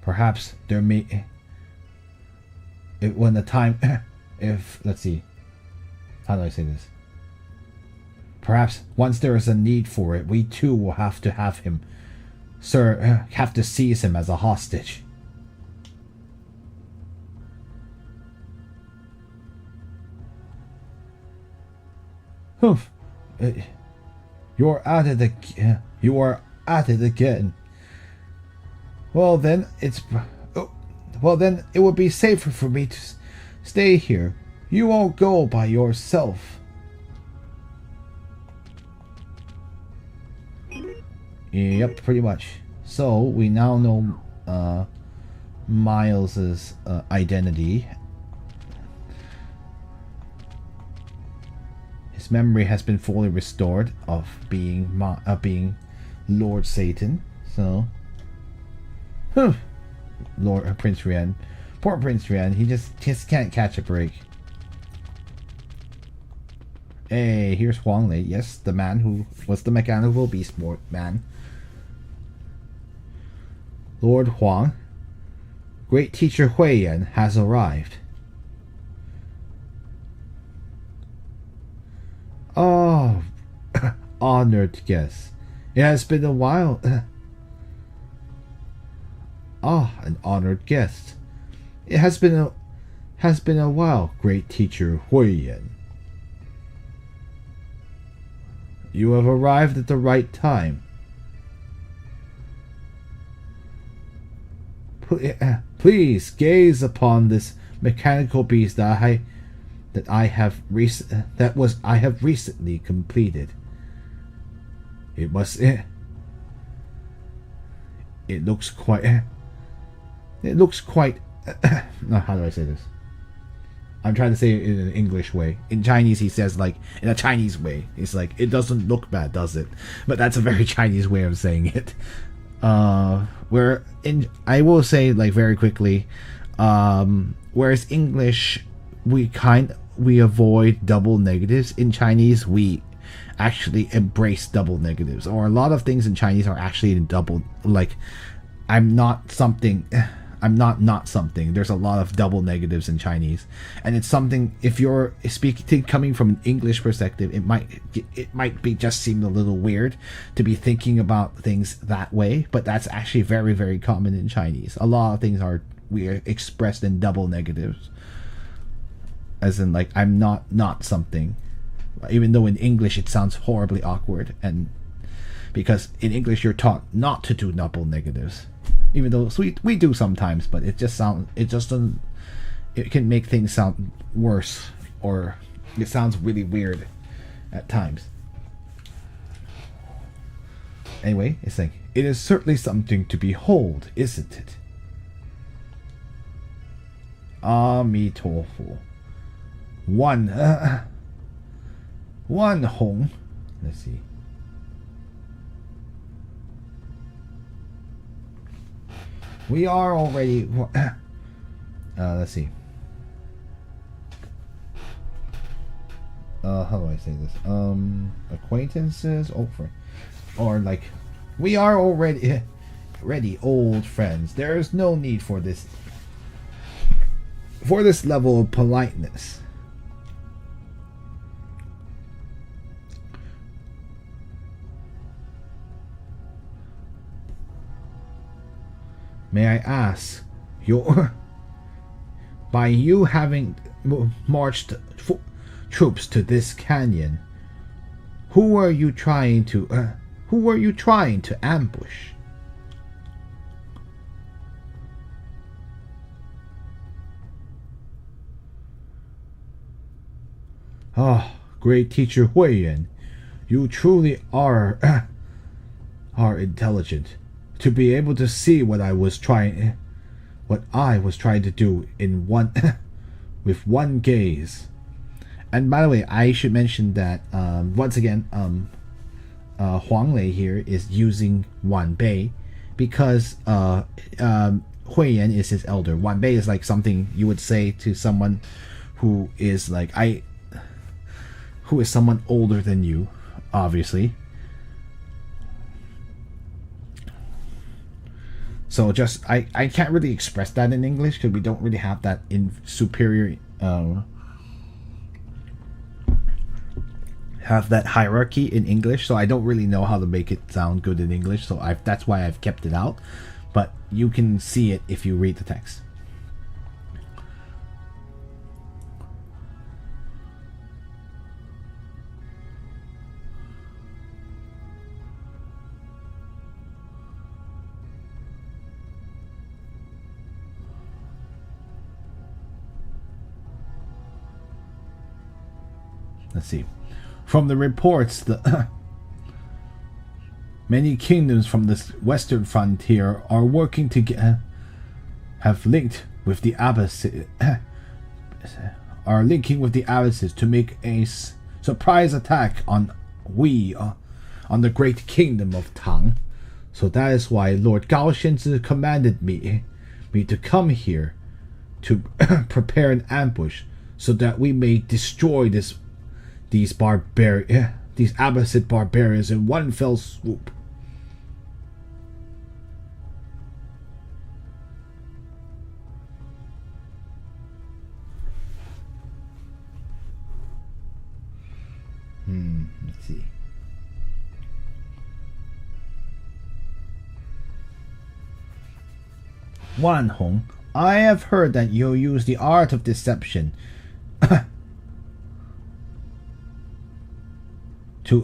Perhaps there may, when the time, if, let's see, how do I say this? Perhaps once there is a need for it, we too will have to have him, have to seize him as a hostage. Humph. You're at it again. You are at it again. Well then, it would be safer for me to stay here. You won't go by yourself. Yep, pretty much. So we now know Miles's identity. His memory has been fully restored of being Lord Satan. So, Prince Yuan, poor Prince Yuan, he just can't catch a break. Hey, here's Huang Lei. Yes, the man who was the mechanical beast man. Lord Huang, great teacher Xuan Yuan has arrived. Oh, honored guest. It has been a while. An honored guest. It has been a while, great teacher Xuan Yuan. You have arrived at the right time. Please gaze upon this mechanical beast I have recently completed. It looks quite no, how do I say this? I'm trying to say it in an English way. In Chinese he says like in a Chinese way. It's like it doesn't look bad, does it? But that's a very Chinese way of saying it. I will say like very quickly, whereas English we avoid double negatives, in Chinese we actually embrace double negatives, or a lot of things in Chinese are actually in double, like I'm not something. There's a lot of double negatives in Chinese, and it's something, if you're speaking coming from an English perspective, it might be just seem a little weird to be thinking about things that way, but that's actually very, very common in Chinese. A lot of things are expressed in double negatives, as in like I'm not something, even though in English it sounds horribly awkward, and because in English you're taught not to do double negatives. Even though we do sometimes, but it can make things sound worse, or it sounds really weird at times. Anyway, it's like, it is certainly something to behold, isn't it? Amitofu. One Hong. Let's see. We are already. Let's see. How do I say this? Acquaintances, old friends, or like, we are already old friends. There is no need for this level of politeness. may I ask, your by you having marched troops to this canyon, who were you trying to ambush? Ah, great teacher Hui Yuan, you truly are intelligent to be able to see what I was trying to do in one with one gaze. And by the way, I should mention that once again, Huang Lei here is using Wan Bei because Hui Yan is his elder. Wan Bei is like something you would say to someone who is like who is someone older than you, obviously. So just I can't really express that in English because we don't really have that in superior have that hierarchy in English, so I don't really know how to make it sound good in English, so that's why I've kept it out, but you can see it if you read the text. Let's see. From the reports, the many kingdoms from the western frontier are working to have linked with the Abbasid, are linking with the Abbasids to make a surprise attack on the great kingdom of Tang. So that is why Lord Gao Shenzi commanded me to come here to prepare an ambush so that we may destroy these Abbasid barbarians in one fell swoop. Let's see. Wan Hong, I have heard that you use the art of deception to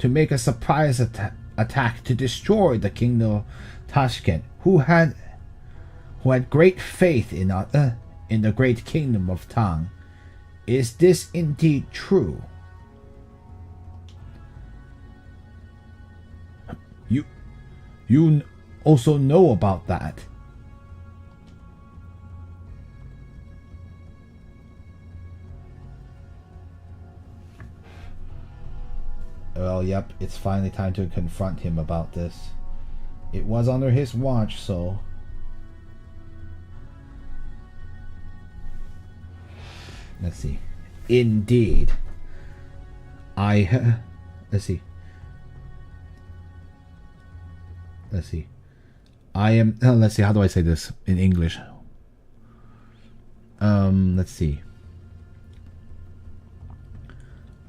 make a surprise attack to destroy the kingdom of Tashkent, who had great faith in the great kingdom of Tang. Is this indeed true? You also know about that. Well, yep, it's finally time to confront him about this. It was under his watch, so... Let's see. Indeed. Let's see. I am... let's see, how do I say this in English? Let's see.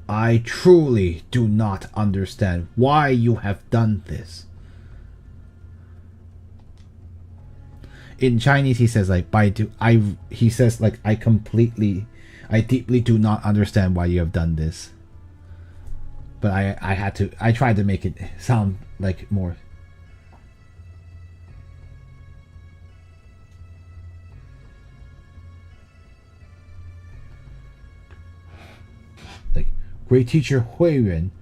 I truly do not understand why you have done this. In Chinese, he says like I deeply do not understand why you have done this. But I tried to make it sound like more. Great teacher Hui Yuan,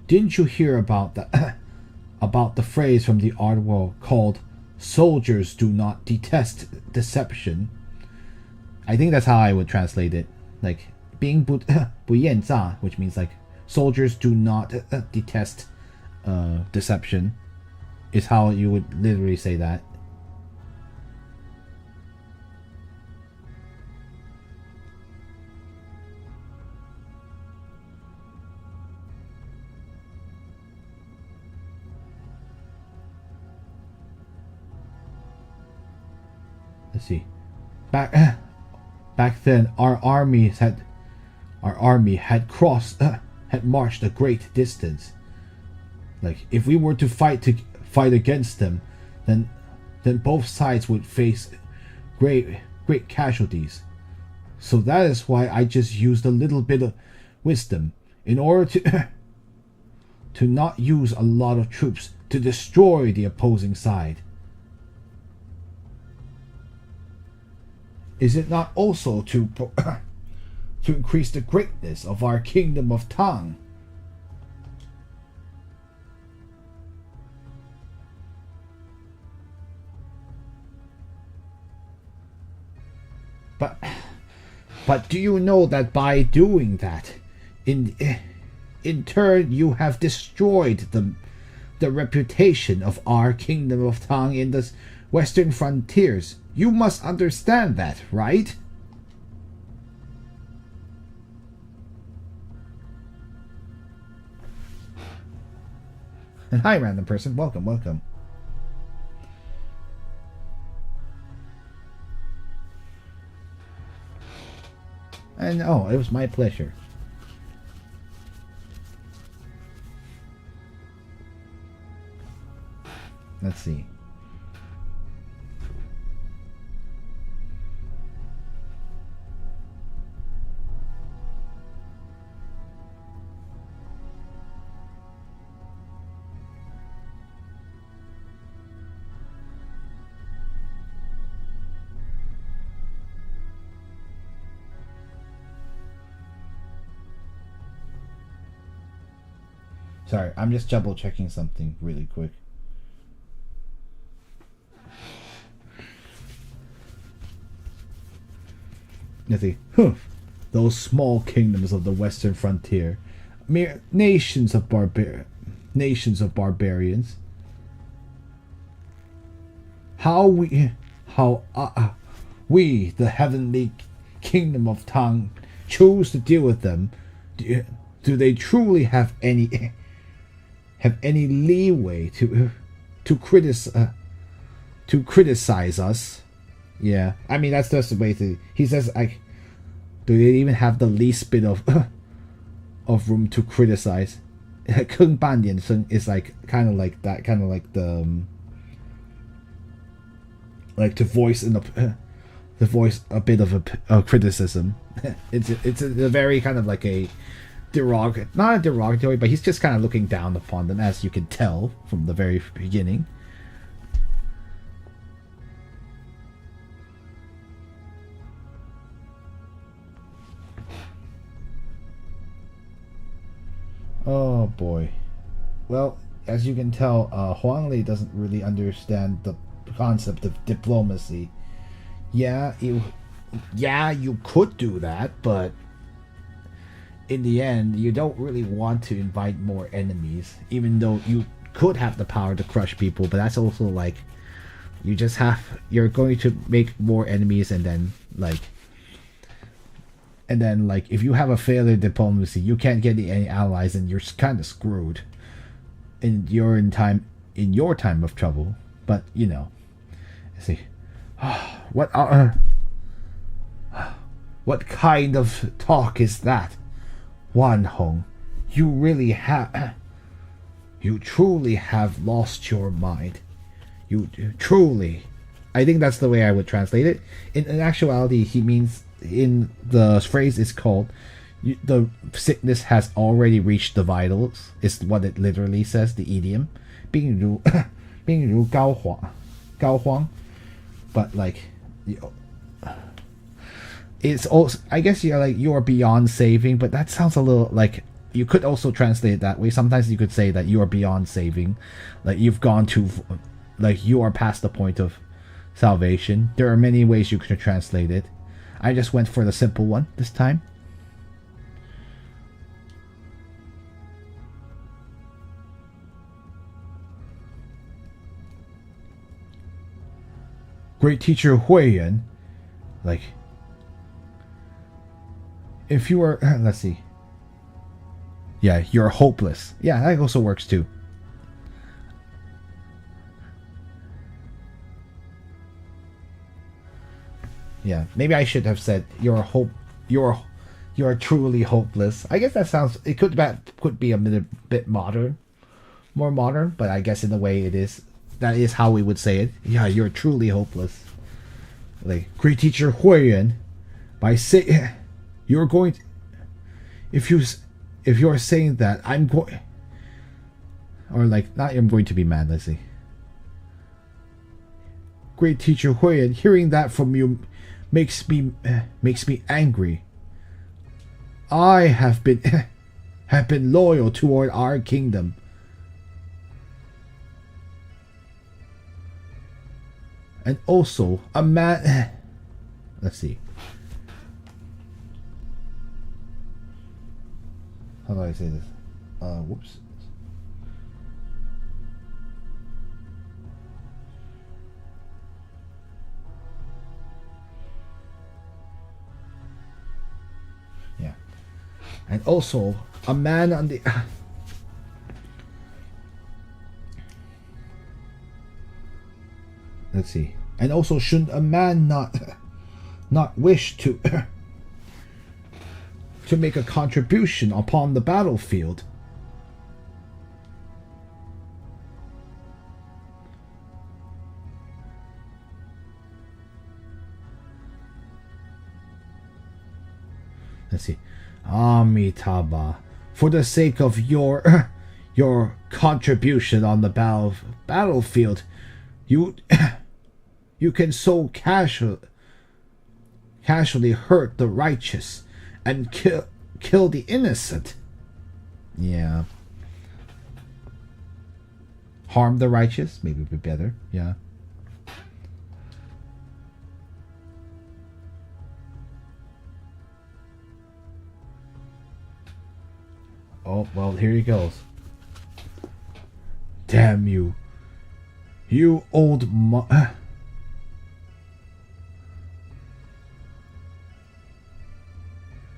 didn't you hear about the phrase from the art world called "soldiers do not detest deception"? I think that's how I would translate it. Like being 不厌诈, which means like soldiers do not detest deception, is how you would literally say that. Let's see. Back then, our army had marched a great distance. Like if we were to fight against them, then both sides would face great casualties. So that is why I just used a little bit of wisdom in order to to not use a lot of troops to destroy the opposing side. Is it not also to to increase the greatness of our kingdom of Tang? But do you know that by doing that, in turn you have destroyed the reputation of our kingdom of Tang in the western frontiers? You must understand that, right? And hi, random person. Welcome, welcome. And oh, it was my pleasure. Let's see. Sorry, I'm just double checking something really quick. Let's see. Those small kingdoms of the western frontier, mere nations of barbarians. How we, the heavenly kingdom of Tang, choose to deal with them. Do they truly have any leeway to criticize us? Yeah, I mean that's just the way to. He says, like, do they even have the least bit of room to criticize? Kung Ban Yan Sheng is like kind of like that, kind of like the like to voice in the voice a bit of a criticism. it's a very kind of like a not a derogatory, but he's just kind of looking down upon them, as you can tell from the very beginning. Oh boy. Well, as you can tell, Huang Li doesn't really understand the concept of diplomacy. Yeah, you could do that, but in the end, you don't really want to invite more enemies, even though you could have the power to crush people, but that's also like, you're going to make more enemies, and then if you have a failure diplomacy, you can't get any allies, and you're kind of screwed in your time of trouble. But you know, let's see, what kind of talk is that? Wan Hong, you truly have lost your mind. You truly, I think that's the way I would translate it. In actuality, he means, in the phrase is called, the sickness has already reached the vitals, is what it literally says, the idiom. 病如膏肓. But like, it's also, I guess you're beyond saving, but that sounds a little like, you could also translate it that way. Sometimes you could say that you are beyond saving, like you've gone too, like you are past the point of salvation. There are many ways you could translate it. I just went for the simple one this time. Great teacher Hui Yuan, like, if you are, let's see. Yeah, you're hopeless. Yeah, that also works too. Yeah, maybe I should have said you're truly hopeless. I guess that sounds, it could be a bit modern, more modern, but I guess in a way it is. That is how we would say it. Yeah, you're truly hopeless. Like, great teacher Hui Yuan, by say you're going to, if you're saying that I'm going, or like, not I'm going to be mad, let's see. Great teacher Hui Yuan, hearing that from you makes me angry. I have been loyal toward our kingdom. And also, a man... Let's see. How do I say this? Whoops. Yeah. And also, a man on the... Let's see. And also, should a man not wish to to make a contribution upon the battlefield? Let's see. Amitabha, for the sake of your contribution on the battlefield, you can so casually hurt the righteous and kill the innocent. Yeah. Harm the righteous, maybe be better. Yeah. Oh, well, here he goes. Damn you. You old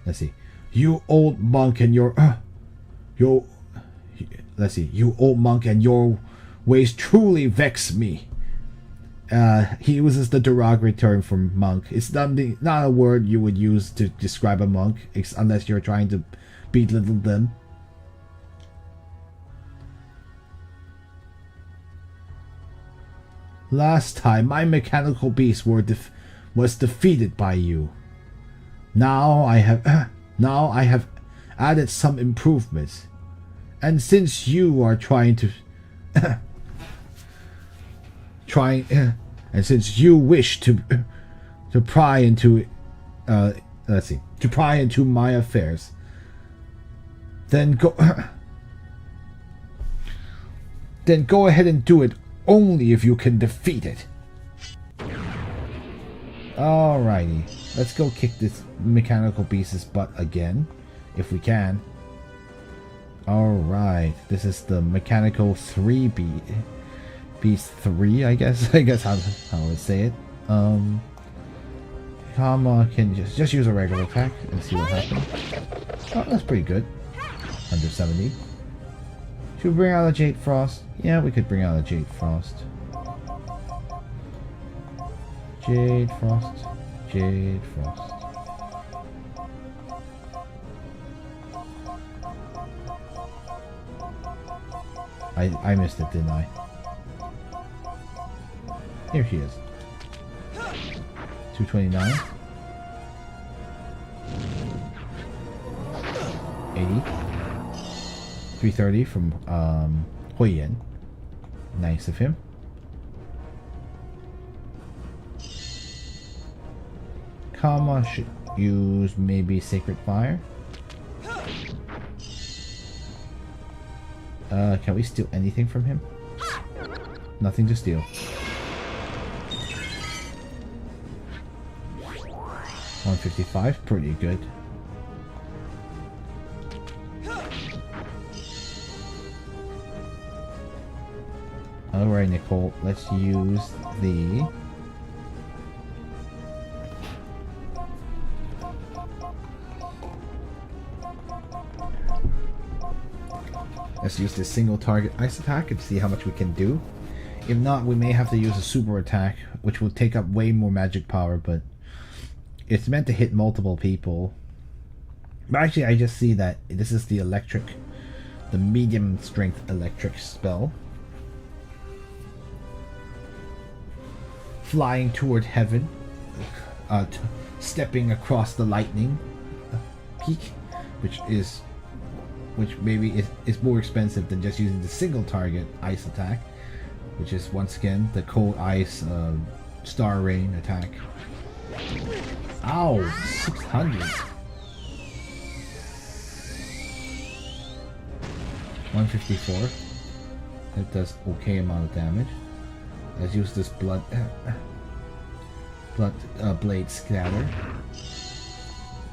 Let's see. You old monk and your let's see. You old monk and your ways truly vex me. He uses the derogatory term for monk. It's not a word you would use to describe a monk, unless you're trying to belittle them. Last time, my mechanical beast was defeated by you. Now I have added some improvements, and since you are and since you wish to pry into my affairs, then go ahead and do it. Only if you can defeat it. Alrighty. Let's go kick this mechanical beast's butt again. If we can. Alright. This is the mechanical 3 beast 3, I guess. I guess how I would say it. Kama can just use a regular attack and see what happens. Oh, that's pretty good. Under 70. Should we bring out a Jade Frost? Yeah, we could bring out a Jade Frost. Jade Frost. Jade Frost. I missed it, didn't I? Here she is. 229. 80. 330 from Hui Yuan. Nice of him. Kama should use maybe Sacred Fire. Can we steal anything from him? Nothing to steal. 155, pretty good. Alright, Nicole, let's use the... Let's use this single target ice attack and see how much we can do. If not, we may have to use a super attack, which will take up way more magic power, but it's meant to hit multiple people. But actually, I just see that this is the electric the medium strength electric spell. Flying toward heaven, stepping across the lightning peak, which maybe is more expensive than just using the single target ice attack, which is once again the cold ice star rain attack. Ow, 600. 154. That does okay amount of damage. Let's use this blood blade scatter.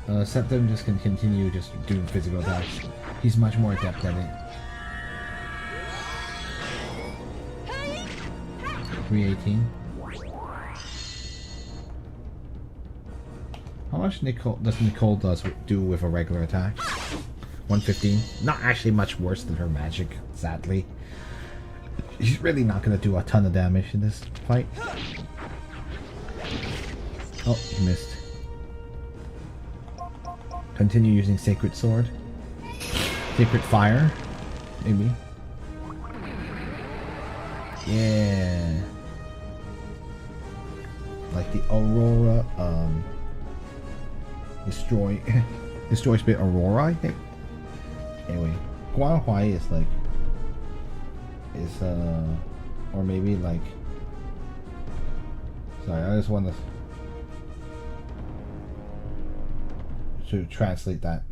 Septim just can continue just doing physical attacks. He's much more adept at it. 318. How much does Nicole do with a regular attack? 115. Not actually much worse than her magic, sadly. She's really not going to do a ton of damage in this fight. Oh, he missed. Continue using Sacred Sword. Sacred Fire, maybe. Yeah. Like the Aurora, Destroy Spirit Aurora, I think. Anyway, Guan Huai is like, or maybe like, sorry, I just want to translate that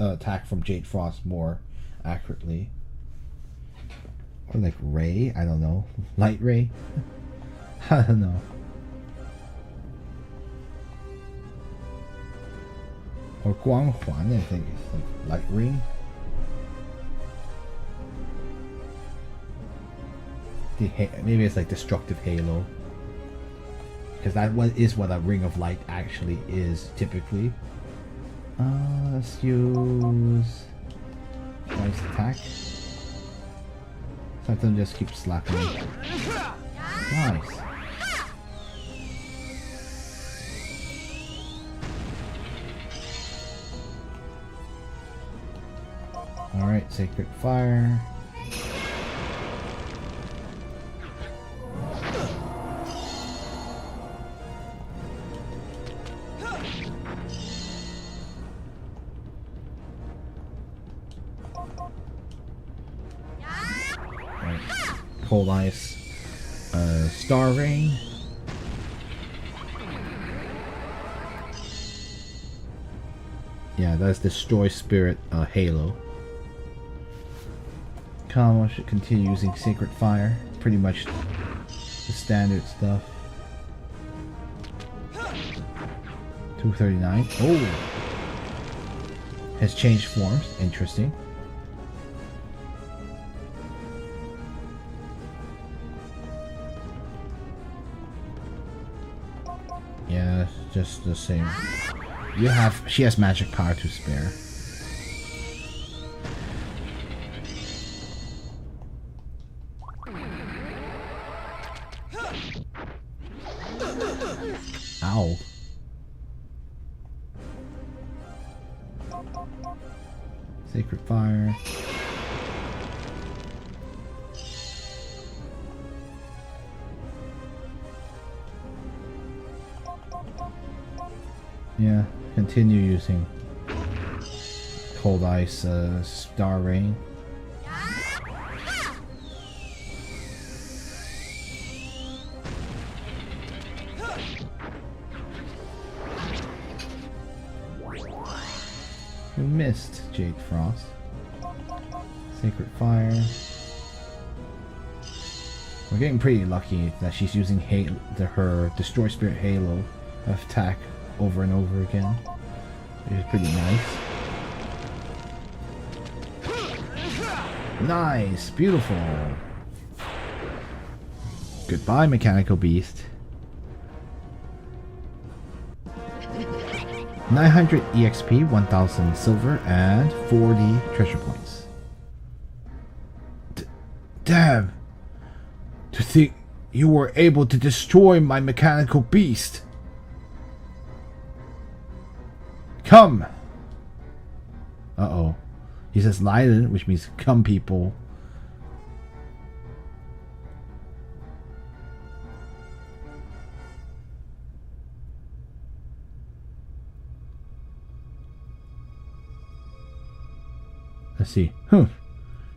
attack from Jade Frost more accurately. Or like Ray, I don't know. Light Ray? I don't know. Or Guang Huan, I think it's like Light Ring. Maybe it's like Destructive Halo. Because that is what a Ring of Light actually is typically. Let's use nice attack. Something just keeps slapping me. Nice. Alright, Sacred Fire. Cold Ice, Star Rain. Yeah, that's Destroy Spirit Halo. Kama should continue using Sacred Fire. Pretty much the standard stuff. 239. Oh! Has changed forms. Interesting. Yeah, just the same. She has magic power to spare. Ow. Sacred Fire. Yeah, continue using Cold Ice, Star Rain. You missed, Jade Frost. Sacred Fire. We're getting pretty lucky that she's using her Destroy Spirit Halo attack over and over again, which is pretty nice. Nice, beautiful. Goodbye, Mechanical Beast. 900 EXP, 1000 silver, and 40 treasure points. Damn! To think you were able to destroy my Mechanical Beast! Come! Uh-oh. He says Leiden, which means come people. Let's see.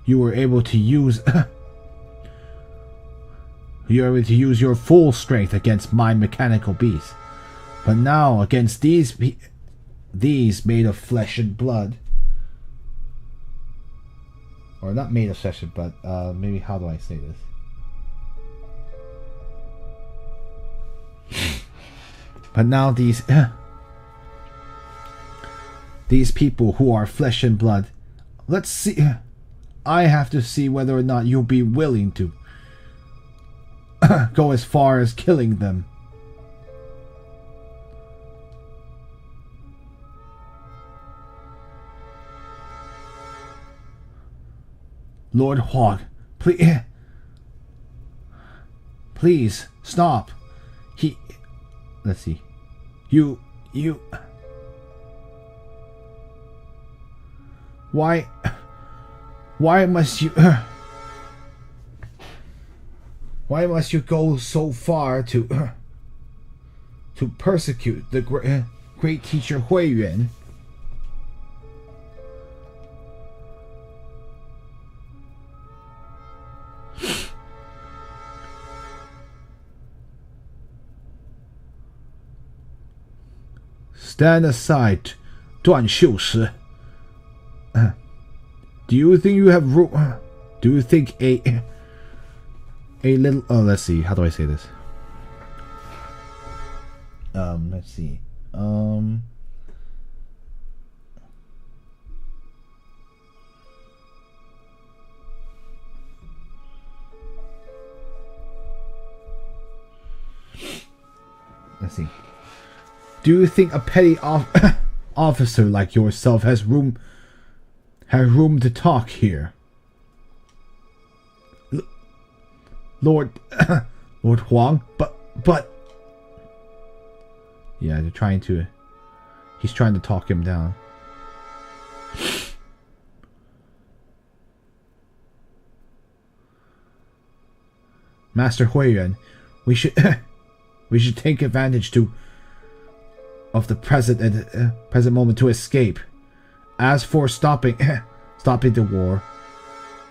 You were able to use you were able to use your full strength against my mechanical beast. But now against these made of flesh and blood. Or not made of flesh and blood, maybe how do I say this? But now these people who are flesh and blood, let's see. I have to see whether or not you'll be willing to go as far as killing them. Lord Huang, please stop. Let's see. You. Why must you? Why must you go so far to persecute the great teacher Xuan Yuan? Stand aside, Duan Xiushi. Do you think you have room? Do you think a little? Oh, let's see. How do I say this? Let's see. Let's see. Do you think a petty officer like yourself has room to talk here? Lord Huang, but yeah, he's trying to talk him down. Master Xuan Yuan, we should take advantage of the present moment to escape. As for stopping the war,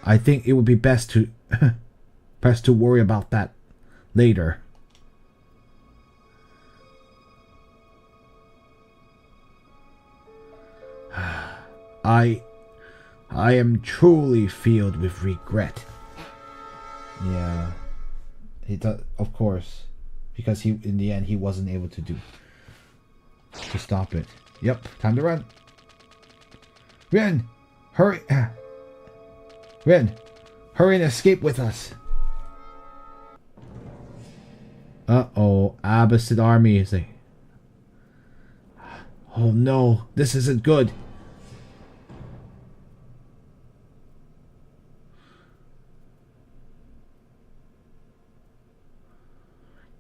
I think it would be best to worry about that later. I am truly filled with regret. Yeah, he does, of course, because in the end he wasn't able to stop it. Yep, time to run. Ren, hurry! Ren, hurry and escape with us. Uh-oh, Abbasid army is like, oh no, this isn't good.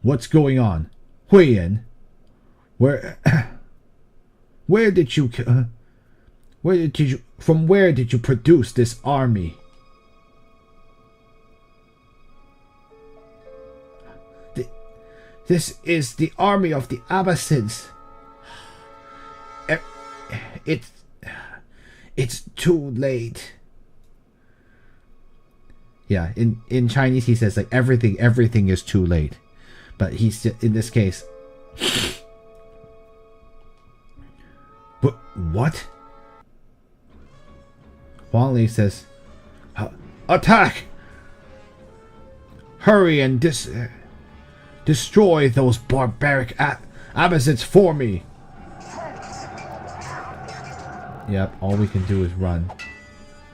What's going on? Huiyan, where did you produce this army? This is the army of the Abbasids. It's too late. Yeah, in Chinese he says like everything is too late. But he's in this case. But what? Huang Li says, attack! Hurry and destroy those barbaric Abbasids for me. Yep, all we can do is run.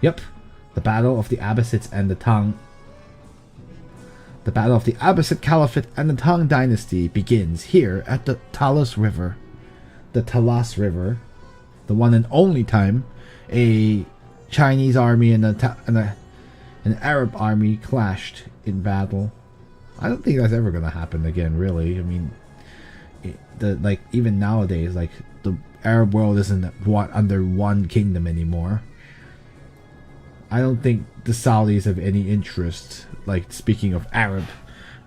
Yep, the battle of the Abbasids and the Tang. The battle of the Abbasid Caliphate and the Tang Dynasty begins here at the Talas River. The Talas River, the one and only time a Chinese army and an Arab army clashed in battle. I don't think that's ever gonna happen again, really. I mean, even nowadays, like the Arab world isn't under one kingdom anymore. I don't think the Saudis have any interest. Like, speaking of Arab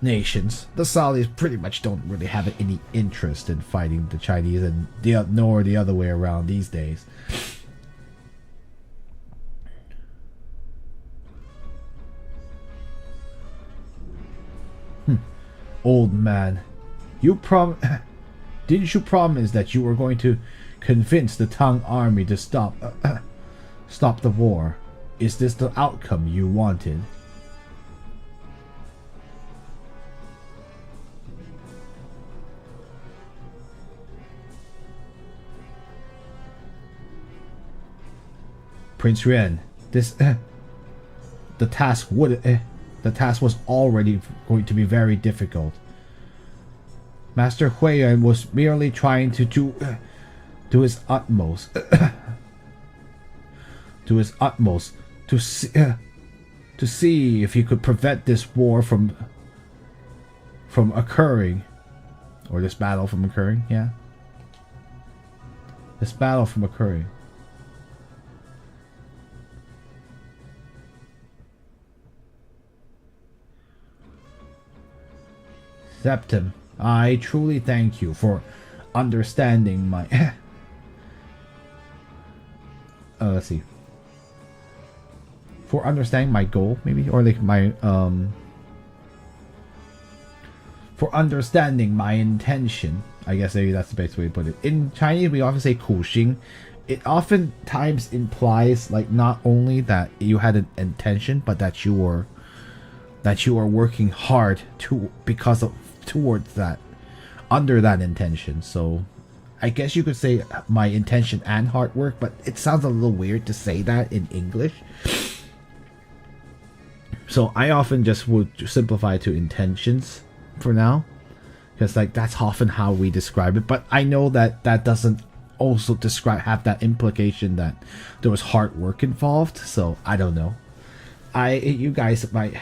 nations, the Saudis pretty much don't really have any interest in fighting the Chinese, and nor the other way around these days. Old man, didn't you promise that you were going to convince the Tang army to stop the war? Is this the outcome you wanted? Prince Yuan, the task was already going to be very difficult. Master Xuan Yuan was merely trying to do his utmost to see if he could prevent this war from occurring, or this battle from occurring. Yeah, this battle from occurring. Septim, I truly thank you for understanding my let's see. For understanding my goal, maybe, or like my for understanding my intention. I guess maybe that's the best way to put it. In Chinese, we often say 苦心. It oftentimes implies like not only that you had an intention, but that you were working hard towards that, under that intention. So I guess you could say my intention and hard work, but it sounds a little weird to say that in English. So I often just would simplify to intentions for now, because like that's often how we describe it. But I know that that doesn't also have that implication that there was hard work involved. So I don't know. You guys might,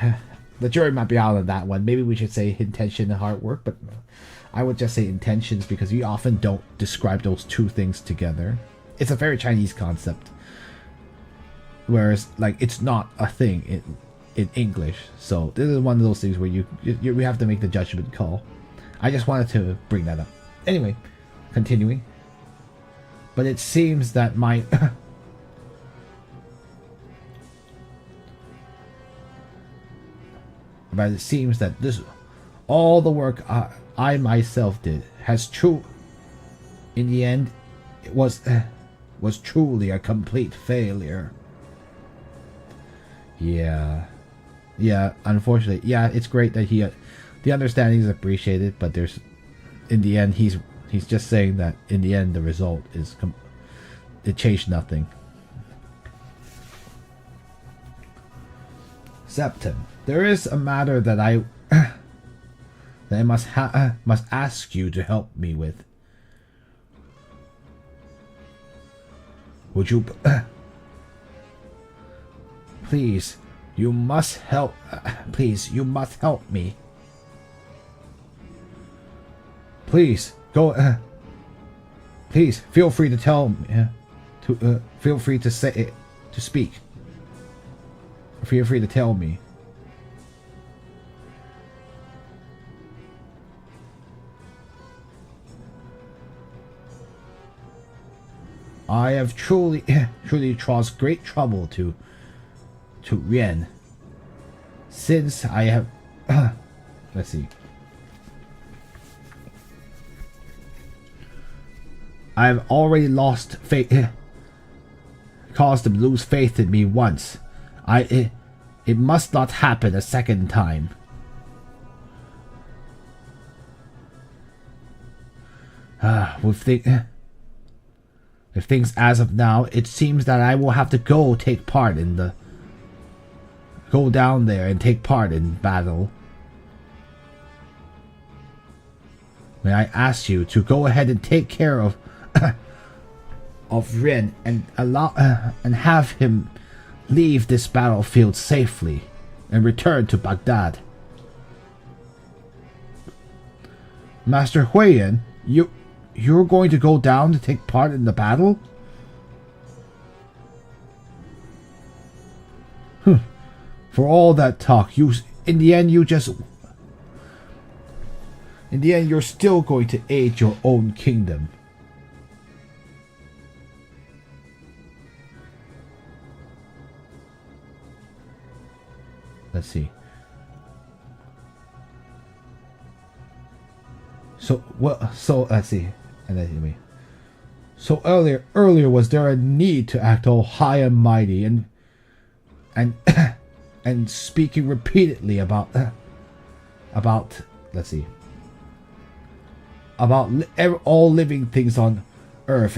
the jury might be out on that one. Maybe we should say intention and hard work, but I would just say intentions because we often don't describe those two things together. It's a very Chinese concept, whereas like it's not a thing in English. So this is one of those things where we have to make the judgment call. I just wanted to bring that up. Anyway, continuing. But it seems that my but it seems that all the work I myself did has in the end it was truly a complete failure. Yeah, unfortunately, yeah, it's great that the understanding is appreciated, but in the end he's just saying that in the end the result is it changed nothing. Septim, there is a matter that I must ask you to help me with. Would you please? You must help. Please, you must help me. Please go. Please feel free to tell me. Feel free to say it, to speak. Feel free to tell me. I have truly caused great trouble to Yuan, since I have let's see. I have already lost faith, caused him to lose faith in me once. It must not happen a second time. With things as of now, it seems that I will have to go down there and take part in battle. May I ask you to go ahead and take care of Ren and and have him leave this battlefield safely and return to Baghdad. Master Xuan Yuan, you're going to go down to take part in the battle? For all that talk, in the end you're still going to aid your own kingdom. Let's see. So let's see. And then anyway. So earlier was there a need to act all high and mighty and and speaking repeatedly about let's see, about all living things on earth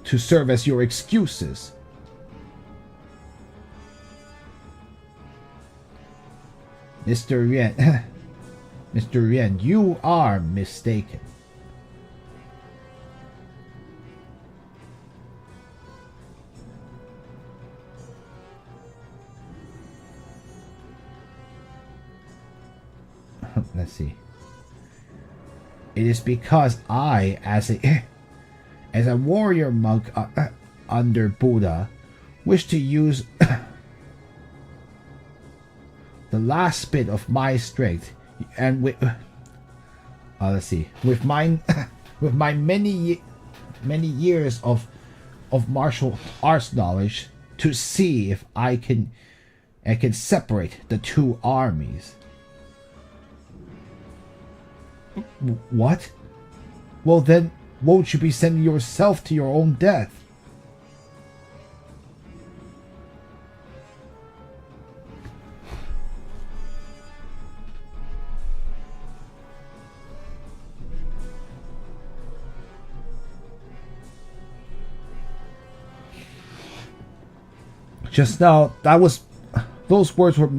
to serve as your excuses. Mr. Yuan, Mr. Yuan, you are mistaken. Let's see. It is because I, as a warrior monk under Buddha, wish to use the last bit of my strength, and let's see, with my many years of martial arts knowledge, to see if I can separate the two armies. What? Well then, won't you be sending yourself to your own death? Just now, those words were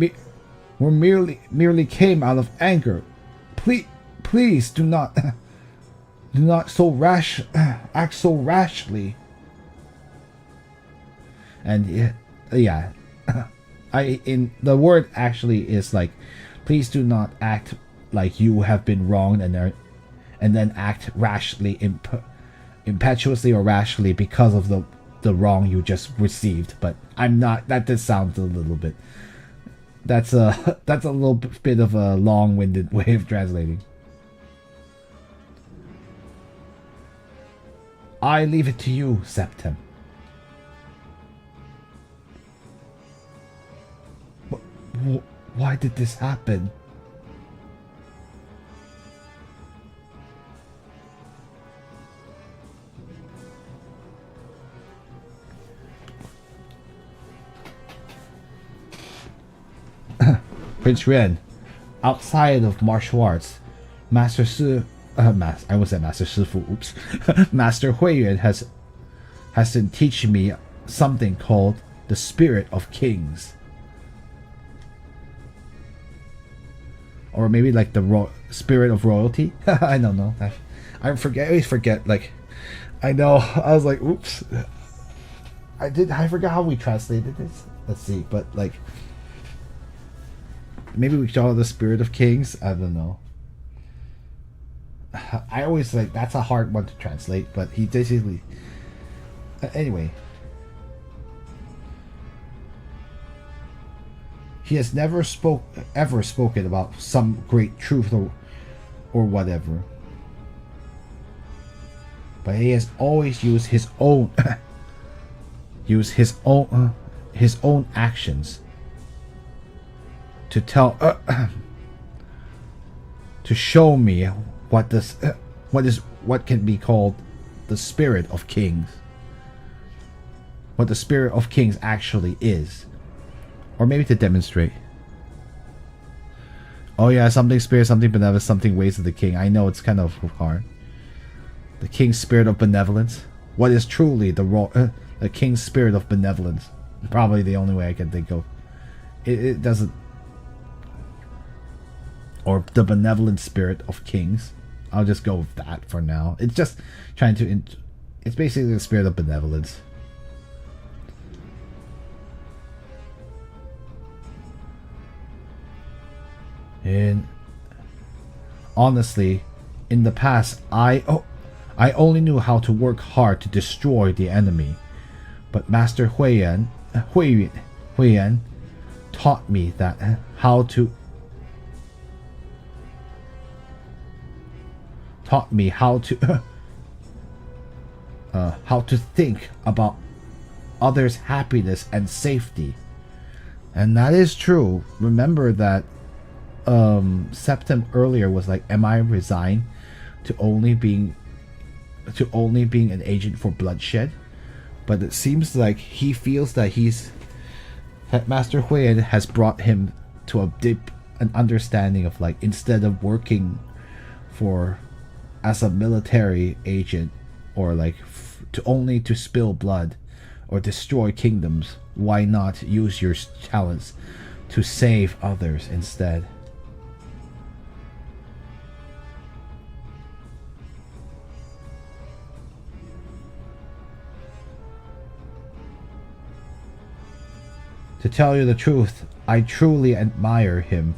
merely came out of anger. Please do not act so rashly. And yeah, the word actually is like, please do not act like you have been wronged and then act rashly, impetuously or rashly because of the wrong you just received. But I'm not. That just sounds a little bit. That's a little bit of a long-winded way of translating. I leave it to you, Septem. Why did this happen? Prince Yuan, outside of martial arts, Master Shifu. Oops, Master Huiyuan has been teaching me something called the spirit of kings, or maybe like the spirit of royalty. I don't know. I always forget. Like, I know. I was like, oops. I forgot how we translated this. Let's see, but like, maybe we call it the spirit of kings. I don't know. I always like, that's a hard one to translate, but he basically anyway, he has never ever spoken about some great truth or whatever, but he has always used his own actions to tell to show me what can be called the spirit of kings, what the spirit of kings actually is, or maybe to demonstrate. Oh yeah, something spirit, something benevolence, something ways of the king. I know it's kind of hard. The king's spirit of benevolence. What is truly the king's spirit of benevolence? Probably the only way I can think of. It doesn't. Or the benevolent spirit of kings. I'll just go with that for now. It's just trying to. It's basically the spirit of benevolence. And honestly, in the past, I only knew how to work hard to destroy the enemy. But Master Huiyuan taught me that how to how to think about others' happiness and safety. And that is true. Remember that Septim earlier was like, am I resigned to only being an agent for bloodshed? But it seems like he feels that Master Huiyan has brought him to an understanding of, like, instead of working as a military agent, or like to spill blood or destroy kingdoms, why not use your talents to save others instead? To tell you the truth, I truly admire him.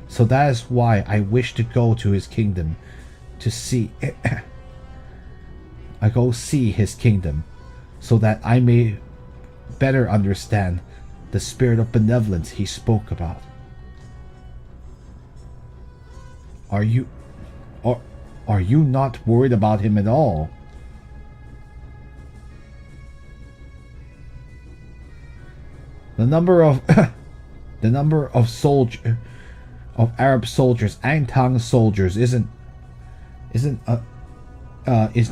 So that is why I wish to go to his kingdom to see see his kingdom, so that I may better understand the spirit of benevolence he spoke about. Are you not worried about him at all? The number of Arab soldiers, Angtang soldiers, is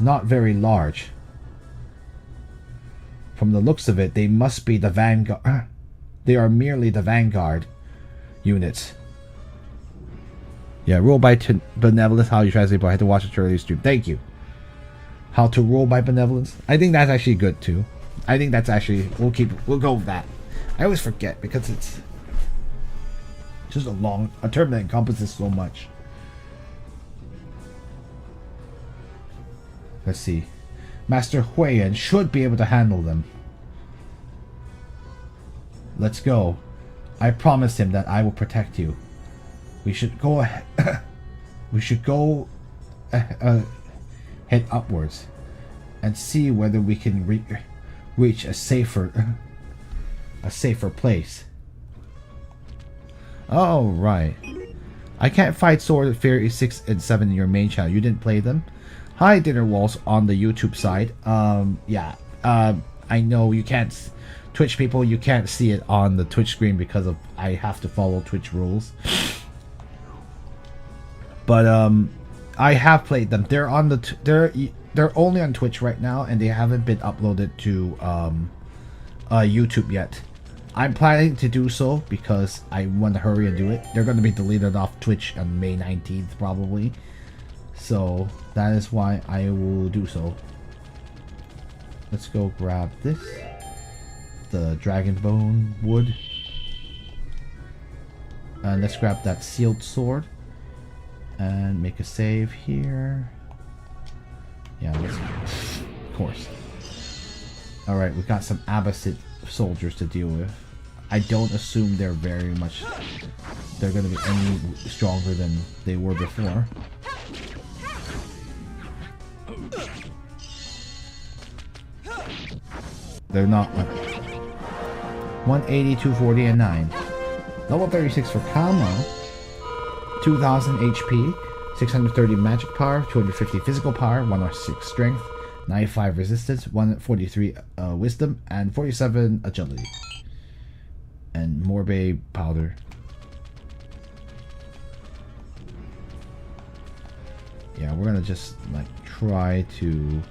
not very large. From the looks of it, they must be the vanguard. They are merely the vanguard units. Yeah, rule by benevolence. How you translate? But I had to watch it earlier stream. Thank you. How to rule by benevolence? I think that's actually good too. I think that's actually we'll go with that. I always forget because it's just a term that encompasses so much. Let's see. Master Huiyan should be able to handle them. Let's go. I promised him that I will protect you. We should go ahead. We should go head upwards and see whether we can reach a safer place. Oh, right. I can't fight Sword Fairy 6 and 7 in your main channel. You didn't play them? Hi, Dinner Walls on the YouTube side. Yeah. I know you can't... Twitch people, you can't see it on the Twitch screen because of I have to follow Twitch rules. But I have played them. They're on they're only on Twitch right now, and they haven't been uploaded to YouTube yet. I'm planning to do so because I want to hurry and do it. They're going to be deleted off Twitch on May 19th probably. So that is why I will do so. Let's go grab this. The dragon bone wood. And let's grab that sealed sword. And make a save here. Yeah, let's... Of course. Alright, we've got some Abbasid soldiers to deal with. I don't assume they're going to be any stronger than they were before. They're not. 180, 240, and 9. Level 36 for Kamo. 2000 HP, 630 magic power, 250 physical power, 106 strength, 95 resistance, 143 wisdom, and 47 agility. And Morbe powder. Yeah, we're gonna just like try to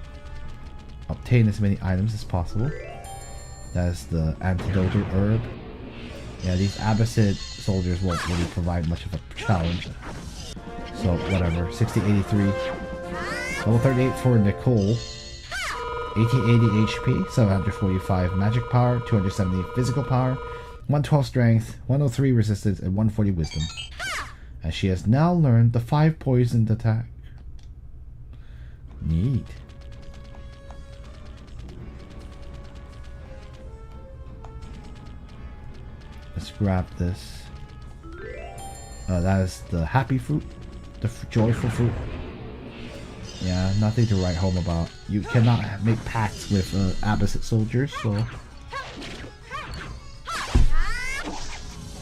obtain as many items as possible. That's the antidotal herb. Yeah, these Abbasid soldiers won't really provide much of a challenge. So, whatever. 6083. Level 38 for Nicole. 1880 HP, 745 magic power, 270 physical power, 112 strength, 103 resistance, and 140 wisdom. And she has now learned the 5 poisoned attack. Neat. Let's grab this. That is the happy fruit. The joyful fruit. Yeah, nothing to write home about. You cannot make pacts with Abbasid soldiers, so...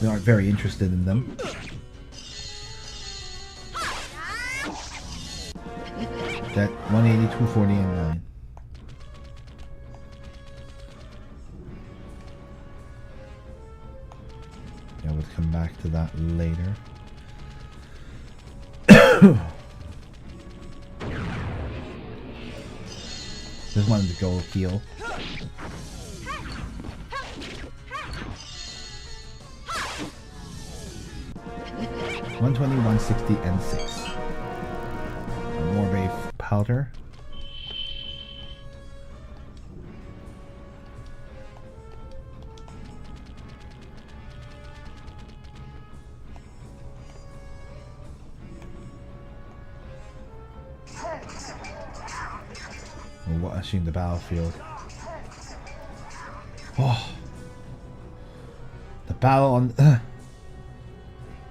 We aren't very interested in them. That 180, 240, and 9. Yeah, we'll come back to that later. Just wanted to go heal. $120, $160, and 6. More wave powder. We're watching the battlefield. Oh, the battle on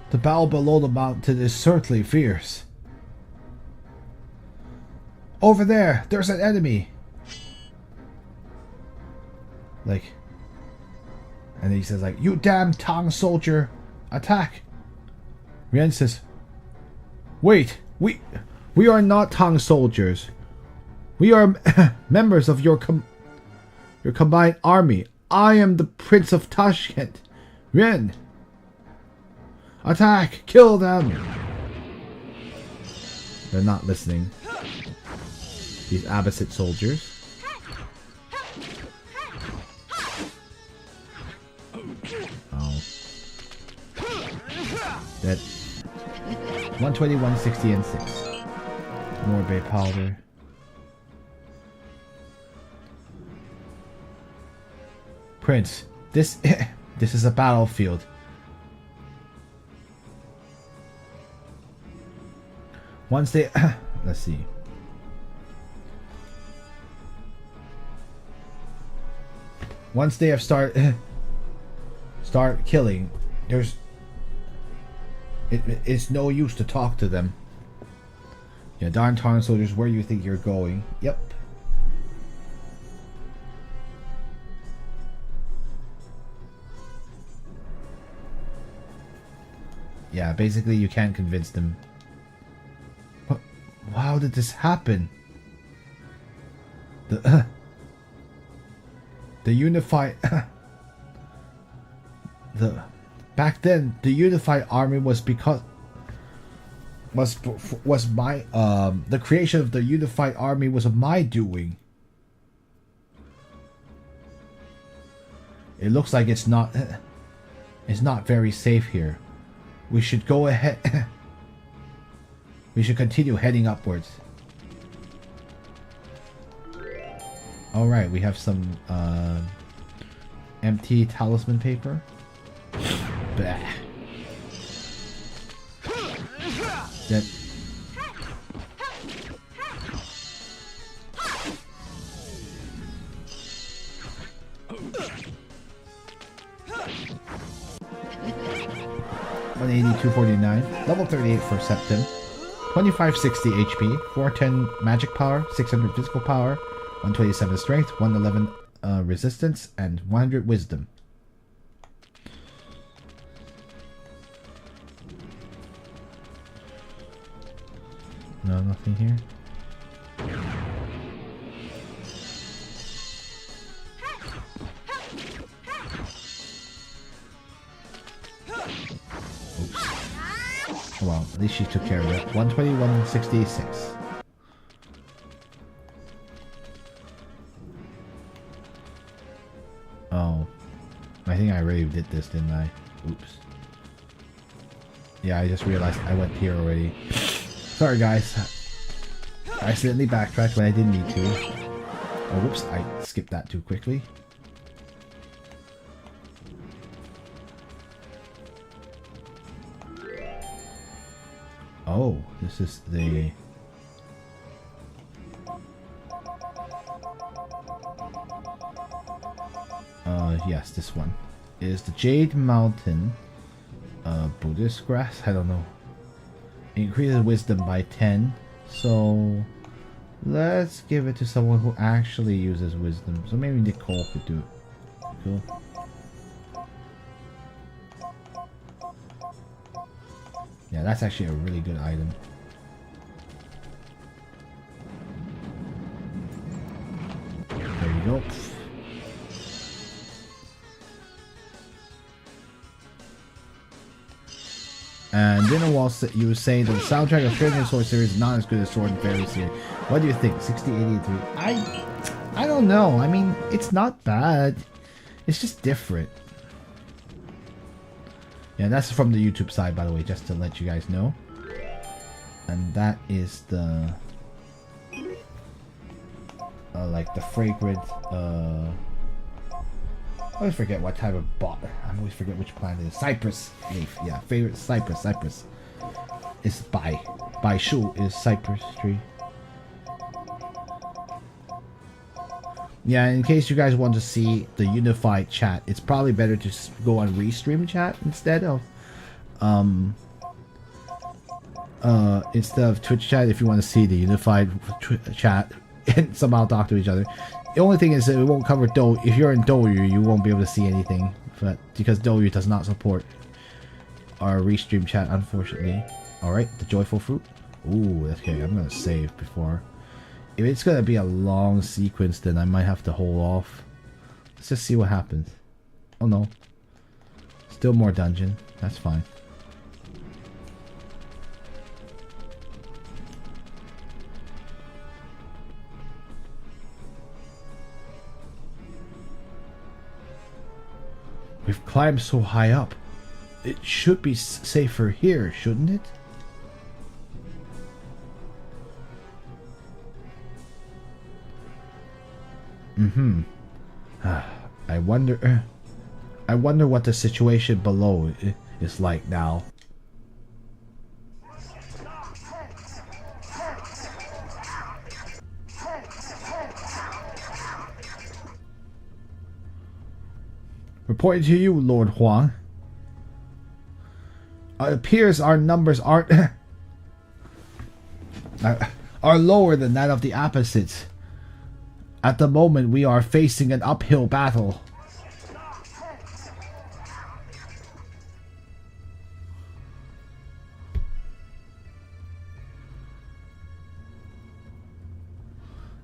the battle below the mountain is certainly fierce. Over there, there's an enemy. Like, and he says like, "You damn Tang soldier, attack!" Yuan says, "Wait, we are not Tang soldiers. We are members of your combined army. I am the Prince of Tashkent. Yuan, attack! Kill them!" They're not listening. These Abbasid soldiers. Oh. That 120, 160, and 6. More bay powder. Prince, this is a battlefield. Once they let's see. Once they have start killing, it's no use to talk to them. Yeah, darn Tang soldiers, where do you think you're going? Yep. Yeah, basically you can't convince them. What? How did this happen? The unified back then the unified army was my the creation of the unified army was of my doing. It looks like it's not very safe here. We should go ahead. We should continue heading upwards. Alright, we have some empty talisman paper. Bah. That $180, $249, level 38 for Septim, 2560 HP, 410 magic power, 600 physical power, 127 strength, 111 resistance, and 100 wisdom. No, nothing here. Oops. Well, at least she took care of it. 120, 166. Oh. I think I already did this, didn't I? Oops. Yeah, I just realized I went here already. Sorry guys. I accidentally backtracked when I didn't need to. Oh, whoops, I skipped that too quickly. Oh, this is the... yes, this one. It is the Jade Mountain Buddhist grass? I don't know. Increases wisdom by 10. So let's give it to someone who actually uses wisdom. So maybe Nicole could do it. Cool. Yeah, that's actually a really good item. There you go. And Dinner Wall, you were saying that the soundtrack of Fairy Sword series is not as good as Sword and Fairy series. What do you think? 6083. I don't know. I mean, it's not bad. It's just different. Yeah, that's from the YouTube side, by the way, just to let you guys know. And that is the like the fragrant I always forget what type of bot. I always forget which plant it is. Cypress leaf. Yeah, favorite cypress. Cypress is Bai Shu is cypress tree. Yeah, in case you guys want to see the unified chat, it's probably better to go on Restream chat instead of Twitch chat if you want to see the unified chat and somehow talk to each other. The only thing is that it won't cover Douyu. If you're in Douyu, you won't be able to see anything, but because Douyu does not support our Restream chat, unfortunately. All right, the joyful fruit. Ooh, okay. I'm gonna save before. If it's gonna be a long sequence, then I might have to hold off. Let's just see what happens. Oh no, still more dungeon. That's fine. We've climbed so high up. It should be safer here, shouldn't it? I wonder what the situation below is like now. Reporting to you, Lord Huang. It appears our numbers aren't are lower than that of the opposites. At the moment, we are facing an uphill battle.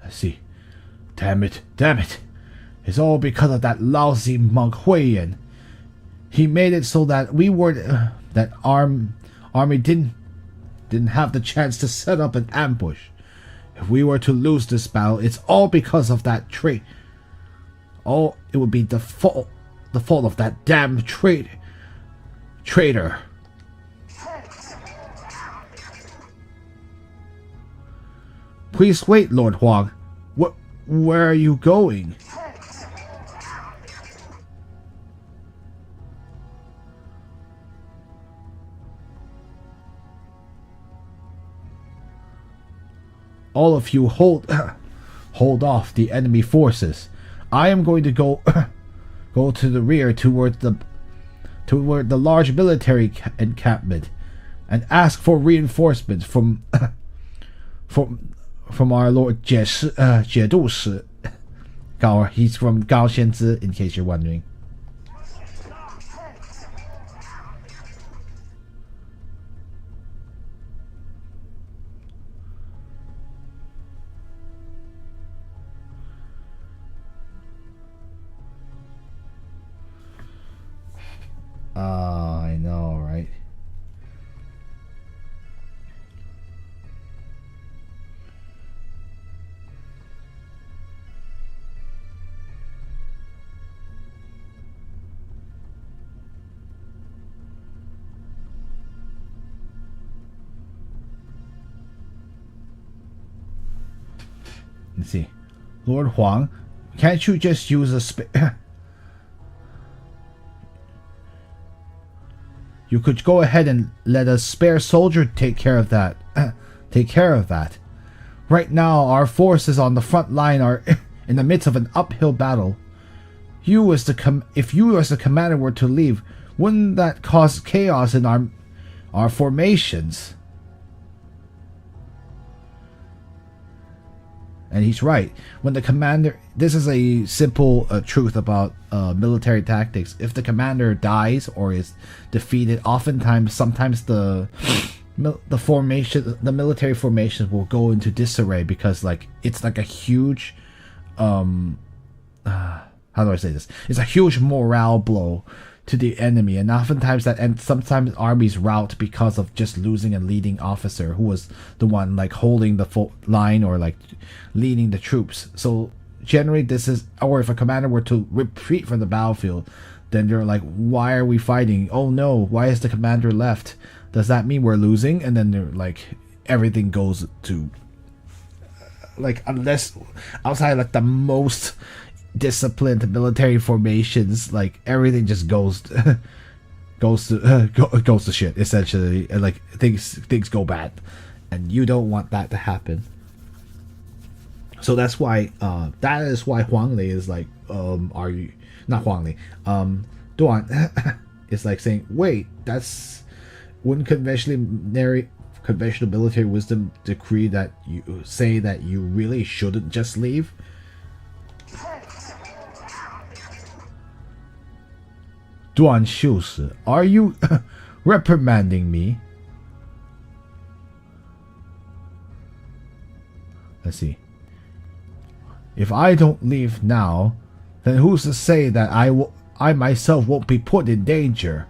I see. Damn it! Damn it! It's all because of that lousy monk Huiyan. He made it so that we were that army didn't have the chance to set up an ambush. If we were to lose this battle, it's all because of that trait. It would be the fault of that damn traitor. Please wait, Lord Huang. Where are you going? All of you hold off the enemy forces. I am going to go to the rear toward the large military encampment and ask for reinforcements from our Lord Jiedu Shi. He's from Gao Xianzi, in case you're wondering. I know, right? Let's see. Lord Huang, can't you just use a You could go ahead and let a spare soldier take care of that. Right now, our forces on the front line are in the midst of an uphill battle. If you as the commander were to leave, wouldn't that cause chaos in our formations? And he's right. When the commander, this is a simple truth about military tactics. If the commander dies or is defeated, sometimes the military formations will go into disarray because like it's like a huge, how do I say this? It's a huge morale blow to the enemy, and sometimes armies rout because of just losing a leading officer who was the one like holding the line or like leading the troops. So generally or if a commander were to retreat from the battlefield, then they're like, why are we fighting? Oh no, why is the commander left? Does that mean we're losing? And then they're like, everything goes to like, unless outside like the most disciplined military formations, like everything just goes to shit essentially, and like things go bad, and you don't want that to happen. So that is why Huang Li is like, are you not Huang Li? Duan is like saying, wait, wouldn't conventional military wisdom decree that you say that you really shouldn't just leave? Duan Xiushi, are you reprimanding me? Let's see. If I don't leave now, then who's to say that I myself won't be put in danger?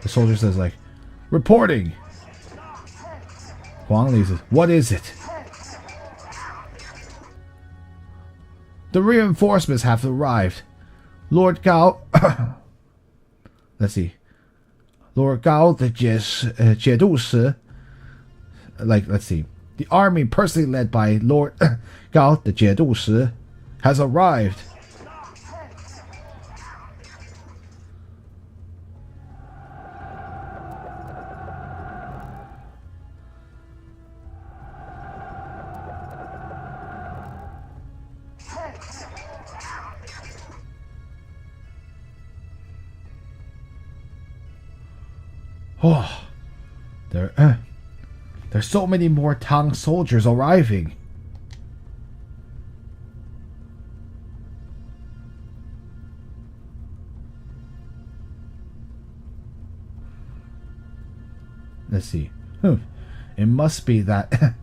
The soldier says like, reporting. Huang Li says, what is it? The reinforcements have arrived. Lord Gao... let's see. Lord Gao, the Jiedu let's see. The army personally led by Lord Gao, the Jiedu has arrived. Oh, there's so many more Tang soldiers arriving. Let's see. It must be that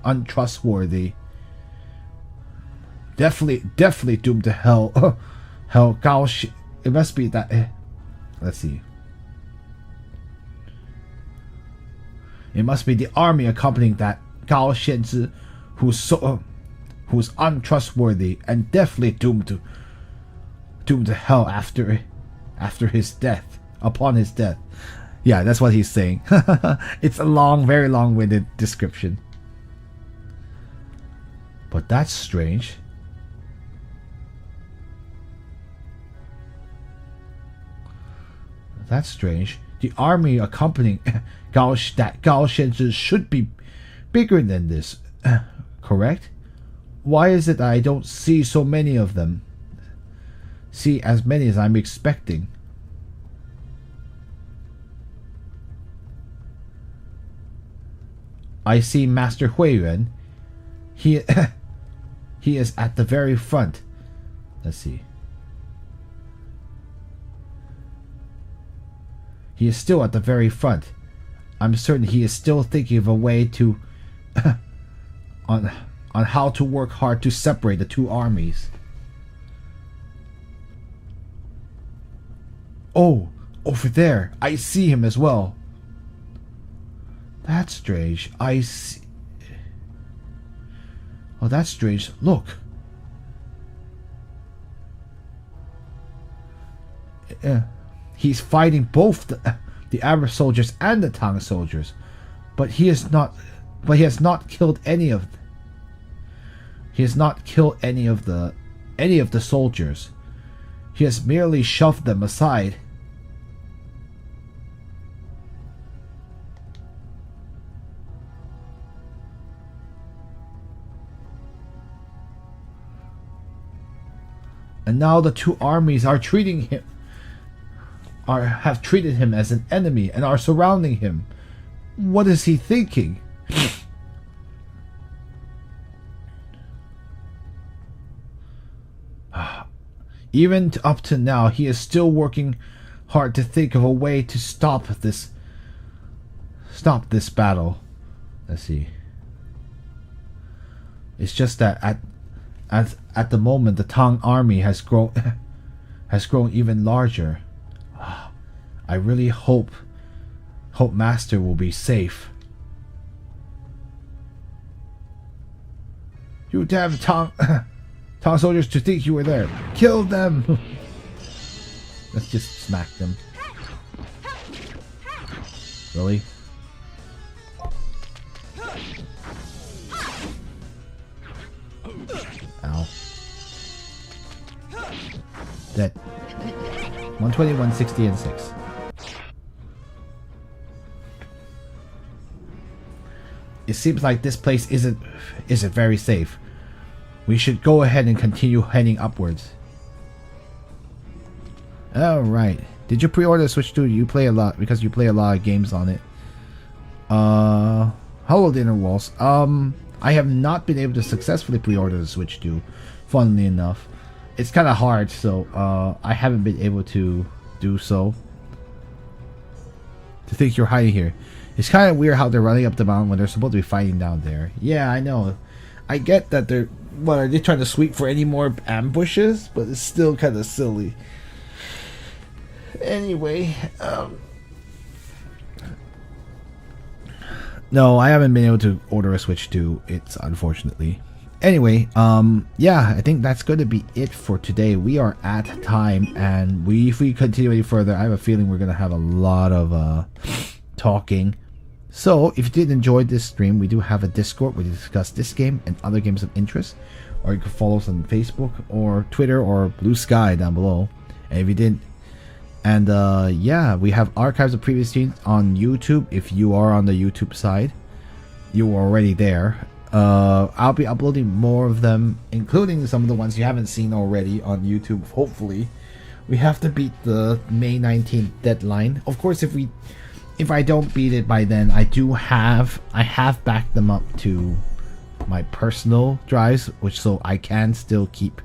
untrustworthy. Definitely doomed to hell. It must be that. Let's see. It must be the army accompanying that Gao Xianzhi, who's untrustworthy and definitely doomed to hell after his death. Upon his death. Yeah, that's what he's saying. It's a very long-winded description. But that's strange. That's strange. The army accompanying Gao Xianzhi should be bigger than this, correct? Why is it that I don't see so many of them? See as many as I'm expecting. I see Master Huiyuan. He is at the very front. Let's see. He is still at the very front. I'm certain he is still thinking of a way to on how to work hard to separate the two armies. Oh, over there. I see him as well. That's strange. I see. Oh, that's strange. Look. He's fighting both the Arab soldiers and the Tang soldiers, but he has not killed any of. He has not killed any of the soldiers. He has merely shoved them aside. And now the two armies are treating him, have treated him as an enemy and are surrounding him. What is he thinking? Even up to now, he is still working hard to think of a way to stop this battle. Let's see. It's just that at the moment the Tang army has grown even larger. I really hope Master will be safe. You damn Tang soldiers to think you were there. Kill them! Let's just smack them. Really? Ow. Dead. 120, 160, and 6. It seems like this place isn't very safe. We should go ahead and continue heading upwards. Alright. Did you pre-order the Switch 2? You play a lot because you play a lot of games on it. Hello Dinner Walls. I have not been able to successfully pre-order the Switch 2, funnily enough. It's kind of hard, so I haven't been able to do so. To think you're hiding here. It's kind of weird how they're running up the mountain when they're supposed to be fighting down there. Yeah, I know. I get that they're... What, are they trying to sweep for any more ambushes? But it's still kind of silly. Anyway, no, I haven't been able to order a Switch 2. It's unfortunately. Anyway, yeah, I think that's going to be it for today. We are at time, and if we continue any further, I have a feeling we're going to have a lot of talking. So, if you did enjoy this stream, we do have a Discord where we discuss this game and other games of interest. Or you can follow us on Facebook or Twitter or Blue Sky down below. And if you didn't, and yeah, we have archives of previous streams on YouTube. If you are on the YouTube side, you are already there. I'll be uploading more of them, including some of the ones you haven't seen already on YouTube. Hopefully, we have to beat the May 19th deadline. Of course, if I don't beat it by then, I have backed them up to my personal drives, which so I can still keep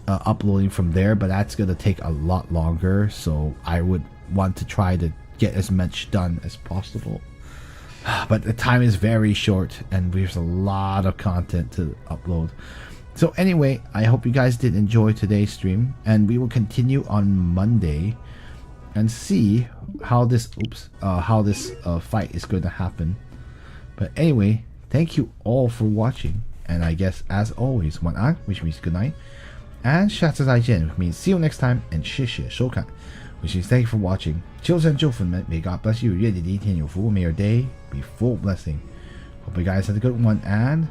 uploading from there, but that's gonna take a lot longer. So I would want to try to get as much done as possible. But the time is very short, and there's a lot of content to upload. So anyway, I hope you guys did enjoy today's stream, and we will continue on Monday and see how this fight is going to happen. But anyway, thank you all for watching, and I guess as always, 晚安, which means good night, and 下次再见, which means see you next time, and 谢谢收看, which is thank you for watching. 求神祝福你们, may God bless you. 月底的一天有福, may your day be full of blessing. Hope you guys had a good one, and